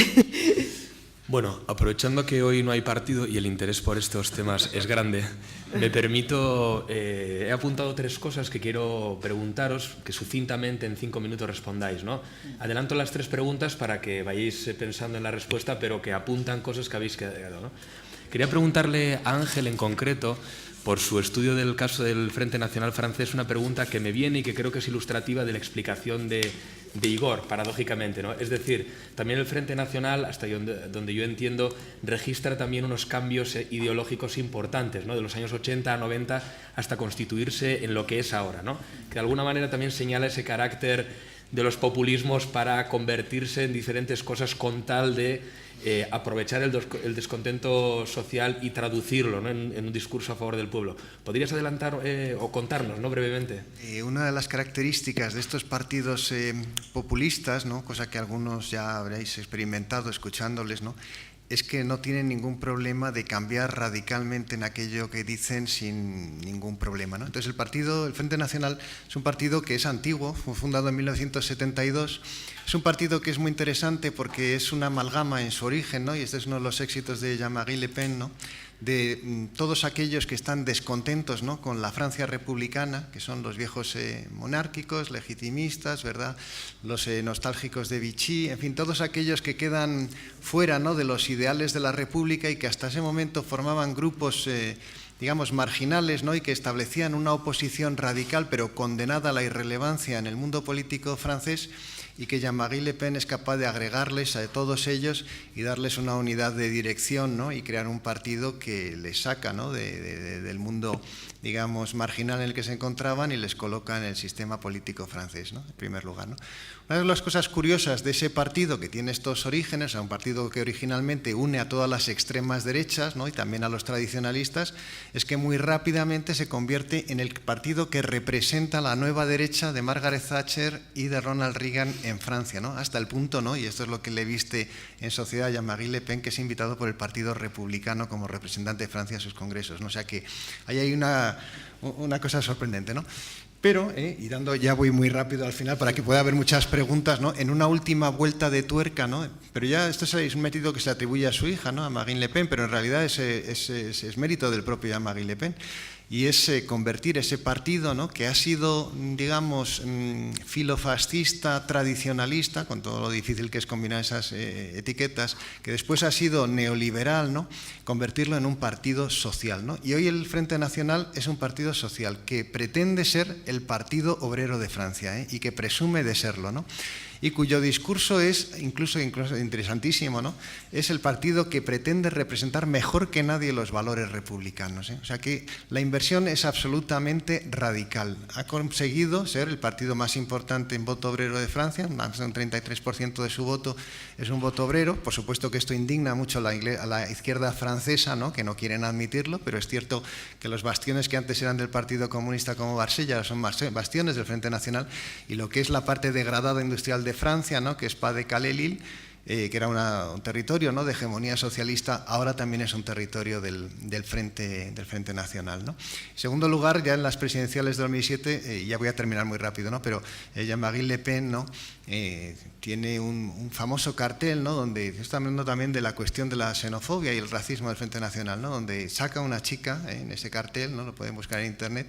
Bueno, aprovechando que hoy no hay partido y el interés por estos temas es grande, me permito, he apuntado 3 cosas que quiero preguntaros, que sucintamente en 5 minutos respondáis, ¿no? Adelanto las 3 preguntas para que vayáis pensando en la respuesta, pero que apuntan cosas que habéis quedado, ¿no? Quería preguntarle a Ángel en concreto por su estudio del caso del Frente Nacional francés, una pregunta que me viene y que creo que es ilustrativa de la explicación de Igor, paradójicamente, ¿no? Es decir, también el Frente Nacional, hasta donde yo entiendo, registra también unos cambios ideológicos importantes, ¿no? De los años 80 a 90 hasta constituirse en lo que es ahora, ¿no? Que de alguna manera también señala ese carácter de los populismos para convertirse en diferentes cosas con tal de aprovechar el descontento social y traducirlo, ¿no? en un discurso a favor del pueblo. ¿Podrías adelantar o contarnos, ¿no? brevemente? Una de las características de estos partidos populistas, ¿no? Cosa que algunos ya habréis experimentado escuchándoles, ¿no? Es que no tienen ningún problema de cambiar radicalmente en aquello que dicen sin ningún problema, ¿no? Entonces el Frente Nacional es un partido que es antiguo, fue fundado en 1972, es un partido que es muy interesante porque es una amalgama en su origen, ¿no? Y este es uno de los éxitos de Jean-Marie Le Pen, ¿no? De todos aquellos que están descontentos, ¿no? Con la Francia republicana, que son los viejos monárquicos, legitimistas, ¿verdad? Los nostálgicos de Vichy, en fin, todos aquellos que quedan fuera, ¿no? De los ideales de la República y que hasta ese momento formaban grupos digamos, marginales, ¿no? Y que establecían una oposición radical pero condenada a la irrelevancia en el mundo político francés, y que Jean-Marie Le Pen es capaz de agregarles a todos ellos y darles una unidad de dirección, ¿no? Y crear un partido que les saca, ¿no? del mundo, digamos, marginal en el que se encontraban y les coloca en el sistema político francés, ¿no? En primer lugar, ¿no? Una de las cosas curiosas de ese partido, que tiene estos orígenes, un partido que originalmente une a todas las extremas derechas, ¿no? Y también a los tradicionalistas, es que muy rápidamente se convierte en el partido que representa la nueva derecha de Margaret Thatcher y de Ronald Reagan en Francia, ¿no? Hasta el punto, ¿no? Y esto es lo que le viste en sociedad a Jean-Marie Le Pen, que es invitado por el Partido Republicano como representante de Francia a sus congresos, ¿no? O sea que ahí hay una cosa sorprendente, ¿no? Pero, y ya voy muy rápido al final para que pueda haber muchas preguntas, ¿no? En una última vuelta de tuerca, ¿no? Pero ya esto es un mérito que se atribuye a su hija, ¿no? A Marine Le Pen, pero en realidad es mérito del propio Jean-Marie Le Pen. Y es convertir ese partido, ¿no? Que ha sido, digamos, filofascista, tradicionalista, con todo lo difícil que es combinar esas etiquetas, que después ha sido neoliberal, ¿no? Convertirlo en un partido social, ¿no? Y hoy el Frente Nacional es un partido social que pretende ser el Partido Obrero de Francia, y que presume de serlo, ¿no? Y cuyo discurso es incluso interesantísimo, ¿no? Es el partido que pretende representar mejor que nadie los valores republicanos, ¿eh? O sea que la inversión es absolutamente radical. Ha conseguido ser el partido más importante en voto obrero de Francia, más de un 33% de su voto es un voto obrero. Por supuesto que esto indigna mucho a la izquierda francesa, ¿no? Que no quieren admitirlo, pero es cierto que los bastiones que antes eran del Partido Comunista como Marsella son bastiones del Frente Nacional, y lo que es la parte degradada industrial de Francia, ¿no? Que es Pas-de-Calais, que era un territorio, ¿no? De hegemonía socialista, ahora también es un territorio del Frente Nacional, ¿no? En segundo lugar, ya en las presidenciales de 2007, ya voy a terminar muy rápido, ¿no? Pero Jean-Marie Le Pen, ¿no? Tiene un famoso cartel, ¿no? Donde está hablando también de la cuestión de la xenofobia y el racismo del Frente Nacional, ¿no? Donde saca una chica en ese cartel, ¿no? Lo pueden buscar en internet,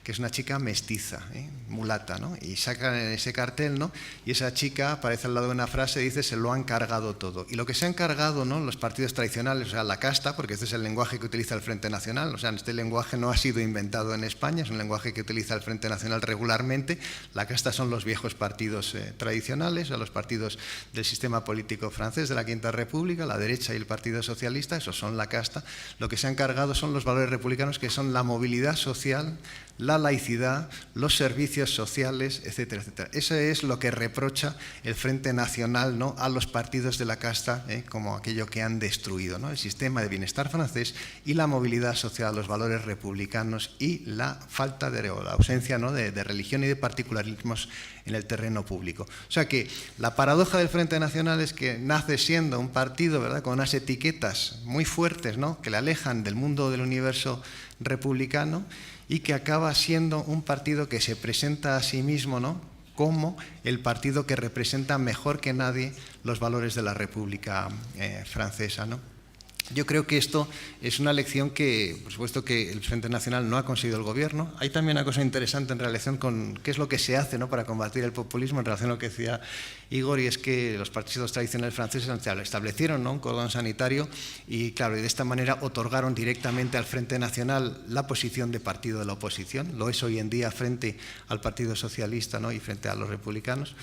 que es una chica mestiza, mulata, ¿no? Y sacan en ese cartel, ¿no? Y esa chica aparece al lado de una frase, dice: se lo han cargado todo. Y lo que se han cargado, ¿no? Los partidos tradicionales, o sea, la casta, porque este es el lenguaje que utiliza el Frente Nacional, o sea, este lenguaje no ha sido inventado en España, es un lenguaje que utiliza el Frente Nacional regularmente. La casta son los viejos partidos tradicionales, o sea, los partidos del sistema político francés de la Quinta República, la derecha y el Partido Socialista, esos son la casta. Lo que se han cargado son los valores republicanos, que son la movilidad social, la laicidad, los servicios sociales, etcétera, etcétera. Eso es lo que reprocha el Frente Nacional, ¿no? A los partidos de la casta, como aquello que han destruido, ¿no? El sistema de bienestar francés y la movilidad social, los valores republicanos y la falta o la ausencia, ¿no? de religión y de particularismos en el terreno público. O sea que la paradoja del Frente Nacional es que nace siendo un partido, ¿verdad?, con unas etiquetas muy fuertes, ¿no?, que le alejan del mundo del universo republicano, y que acaba siendo un partido que se presenta a sí mismo, ¿no?, como el partido que representa mejor que nadie los valores de la República francesa, ¿no? Yo creo que esto es una lección que, por supuesto, que el Frente Nacional no ha conseguido el gobierno. Hay también una cosa interesante en relación con qué es lo que se hace, ¿no?, para combatir el populismo, en relación a lo que decía Igor, y es que los partidos tradicionales franceses establecieron, ¿no?, un cordón sanitario y, claro, y de esta manera otorgaron directamente al Frente Nacional la posición de partido de la oposición. Lo es hoy en día frente al Partido Socialista, ¿no?, y frente a los republicanos.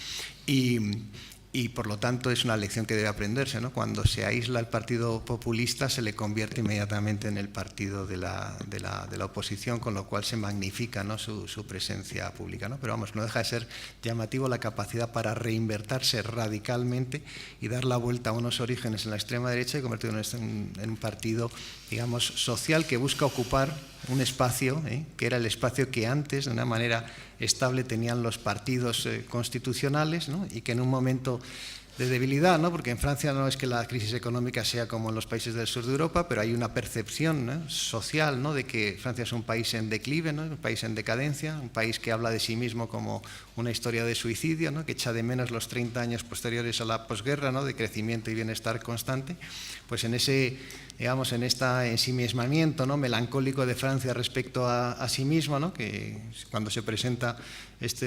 Y por lo tanto es una lección que debe aprenderse, ¿no? Cuando se aísla el partido populista se le convierte inmediatamente en el partido de la oposición, con lo cual se magnifica, ¿no?, su presencia pública, ¿no? Pero vamos, no deja de ser llamativo la capacidad para reinvertirse radicalmente y dar la vuelta a unos orígenes en la extrema derecha y convertirlo en un partido, digamos, social que busca ocupar un espacio, que era el espacio que antes, de una manera estable, tenían los partidos constitucionales, ¿no?, y que en un momento de debilidad, ¿no?, porque en Francia no es que la crisis económica sea como en los países del sur de Europa, pero hay una percepción, ¿no?, social, ¿no?, de que Francia es un país en declive, ¿no?, un país en decadencia, un país que habla de sí mismo como una historia de suicidio, ¿no?, que echa de menos los 30 años posteriores a la posguerra, ¿no?, de crecimiento y bienestar constante. Pues en ese, digamos, en este ensimismamiento, ¿no?, melancólico de Francia respecto a sí mismo, ¿no?, que cuando se presenta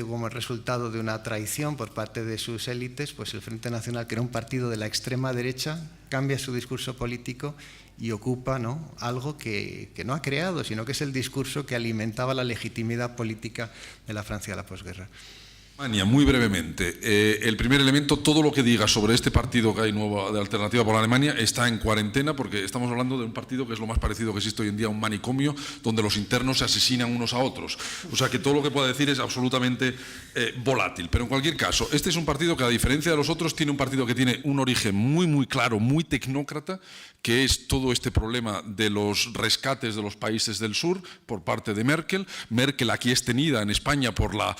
como el resultado de una traición por parte de sus élites, pues el Frente Nacional, que era un partido de la extrema derecha, cambia su discurso político y ocupa, ¿no?, algo que no ha creado, sino que es el discurso que alimentaba la legitimidad política de la Francia de la posguerra. Muy brevemente, el primer elemento, todo lo que digas sobre este partido que hay nuevo de Alternativa por Alemania está en cuarentena, porque estamos hablando de un partido que es lo más parecido que existe hoy en día a un manicomio, donde los internos se asesinan unos a otros. O sea que todo lo que pueda decir es absolutamente volátil. Pero en cualquier caso, este es un partido que, a diferencia de los otros, tiene un partido que tiene un origen muy claro, muy tecnócrata, que es todo este problema de los rescates de los países del sur por parte de Merkel. Merkel aquí es tenida en España por la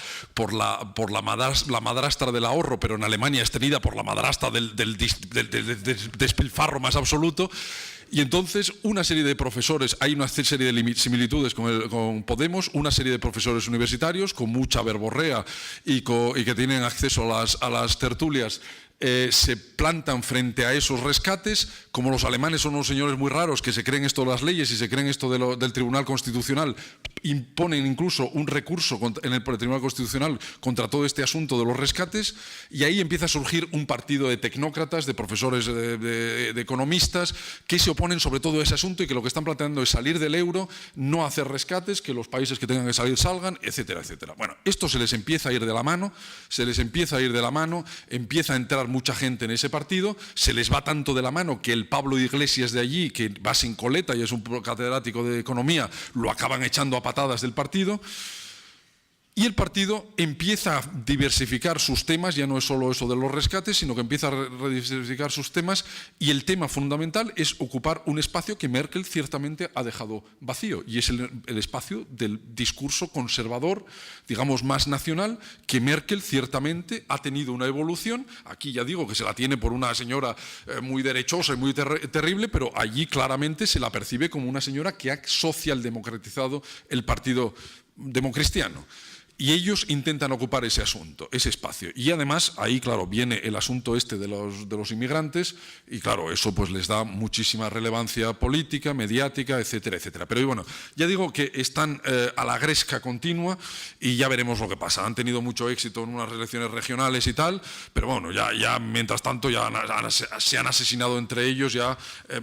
madrastra del ahorro, pero en Alemania es tenida por la madrastra del despilfarro más absoluto. Y entonces una serie de profesores, hay una serie de similitudes con Podemos, una serie de profesores universitarios con mucha verborrea y que tienen acceso a las tertulias, se plantan frente a esos rescates. Como los alemanes son unos señores muy raros que se creen esto de las leyes y se creen esto del Tribunal Constitucional, imponen incluso un recurso en el Tribunal Constitucional contra todo este asunto de los rescates, y ahí empieza a surgir un partido de tecnócratas, de profesores, de economistas, que se oponen sobre todo a ese asunto y que lo que están planteando es salir del euro, no hacer rescates, que los países que tengan que salir salgan, etcétera, etcétera. Bueno, esto se les empieza a ir de la mano, empieza a entrar mucha gente en ese partido, se les va tanto de la mano que el Pablo Iglesias de allí, que va sin coleta y es un catedrático de economía, lo acaban echando a patadas del partido. Y el partido empieza a diversificar sus temas, ya no es solo eso de los rescates, sino que empieza a diversificar sus temas, y el tema fundamental es ocupar un espacio que Merkel ciertamente ha dejado vacío, y es el espacio del discurso conservador, digamos más nacional, que Merkel ciertamente ha tenido una evolución. Aquí ya digo que se la tiene por una señora muy derechosa y muy terrible, pero allí claramente se la percibe como una señora que ha socialdemocratizado el partido democristiano. Y ellos intentan ocupar ese asunto, ese espacio. Y además, ahí, claro, viene el asunto este de los inmigrantes, y claro, eso pues les da muchísima relevancia política, mediática, etcétera, etcétera. Pero bueno, ya digo que están a la gresca continua y ya veremos lo que pasa. Han tenido mucho éxito en unas elecciones regionales y tal, pero bueno, ya mientras tanto ya se han asesinado entre ellos, ya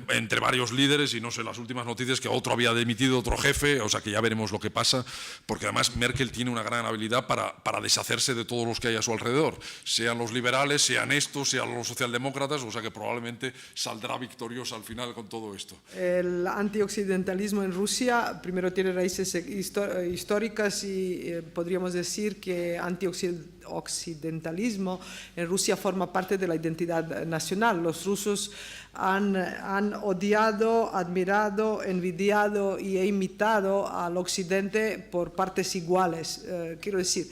entre varios líderes, y no sé, las últimas noticias que otro había dimitido, otro jefe, o sea que ya veremos lo que pasa, porque además Merkel tiene una gran habilidad para deshacerse de todos los que hay a su alrededor, sean los liberales, sean estos, sean los socialdemócratas, o sea que probablemente saldrá victoriosa al final con todo esto. El antioccidentalismo en Rusia primero tiene raíces históricas y podríamos decir que antioccidentalismo en Rusia forma parte de la identidad nacional. Los rusos han odiado, admirado, envidiado e imitado al Occidente por partes iguales. Quiero decir,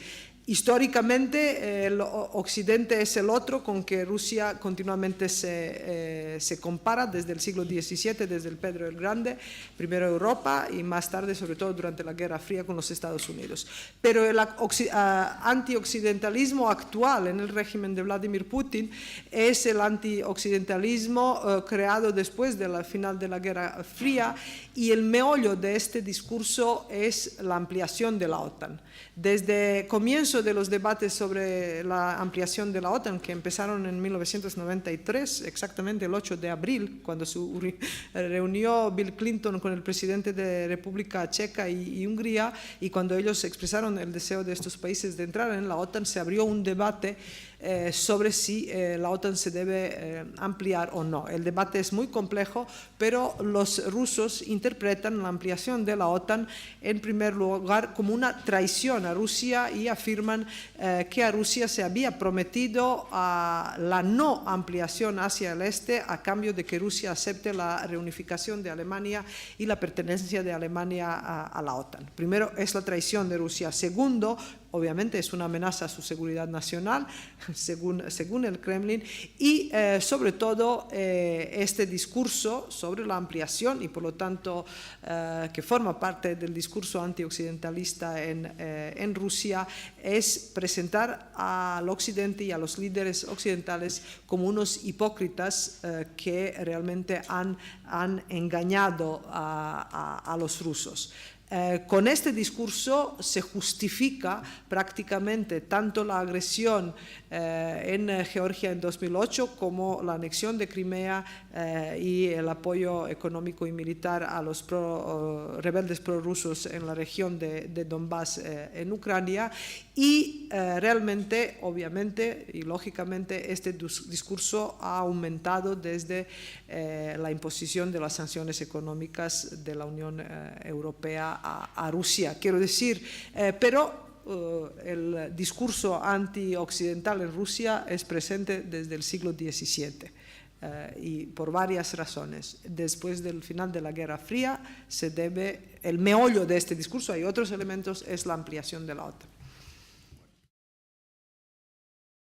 Históricamente, el Occidente es el otro con que Rusia continuamente se compara desde el siglo XVII, desde el Pedro el Grande, primero Europa y más tarde, sobre todo durante la Guerra Fría, con los Estados Unidos. Pero el antioccidentalismo actual en el régimen de Vladimir Putin es el antioccidentalismo creado después del final de la Guerra Fría, y el meollo de este discurso es la ampliación de la OTAN. Desde el comienzo de los debates sobre la ampliación de la OTAN, que empezaron en 1993, exactamente el 8 de abril, cuando se reunió Bill Clinton con el presidente de República Checa y Hungría, y cuando ellos expresaron el deseo de estos países de entrar en la OTAN, se abrió un debate sobre si la OTAN se debe ampliar o no. El debate es muy complejo, pero los rusos interpretan la ampliación de la OTAN en primer lugar como una traición a Rusia, y afirman que a Rusia se había prometido la no ampliación hacia el este a cambio de que Rusia acepte la reunificación de Alemania y la pertenencia de Alemania a la OTAN. Primero, es la traición de Rusia. Segundo, obviamente es una amenaza a su seguridad nacional, según el Kremlin, y sobre todo este discurso sobre la ampliación, y por lo tanto que forma parte del discurso antioccidentalista en Rusia, es presentar al Occidente y a los líderes occidentales como unos hipócritas que realmente han engañado a los rusos. Con este discurso se justifica prácticamente tanto la agresión en Georgia en 2008 como la anexión de Crimea y el apoyo económico y militar a los rebeldes prorrusos en la región de Donbass en Ucrania, y realmente, obviamente y lógicamente, este discurso ha aumentado desde la imposición de las sanciones económicas de la Unión Europea a Rusia. Quiero decir, pero el discurso antioccidental en Rusia es presente desde el siglo XVII. Y por varias razones. Después del final de la Guerra Fría se debe, el meollo de este discurso, hay otros elementos, es la ampliación de la OTAN.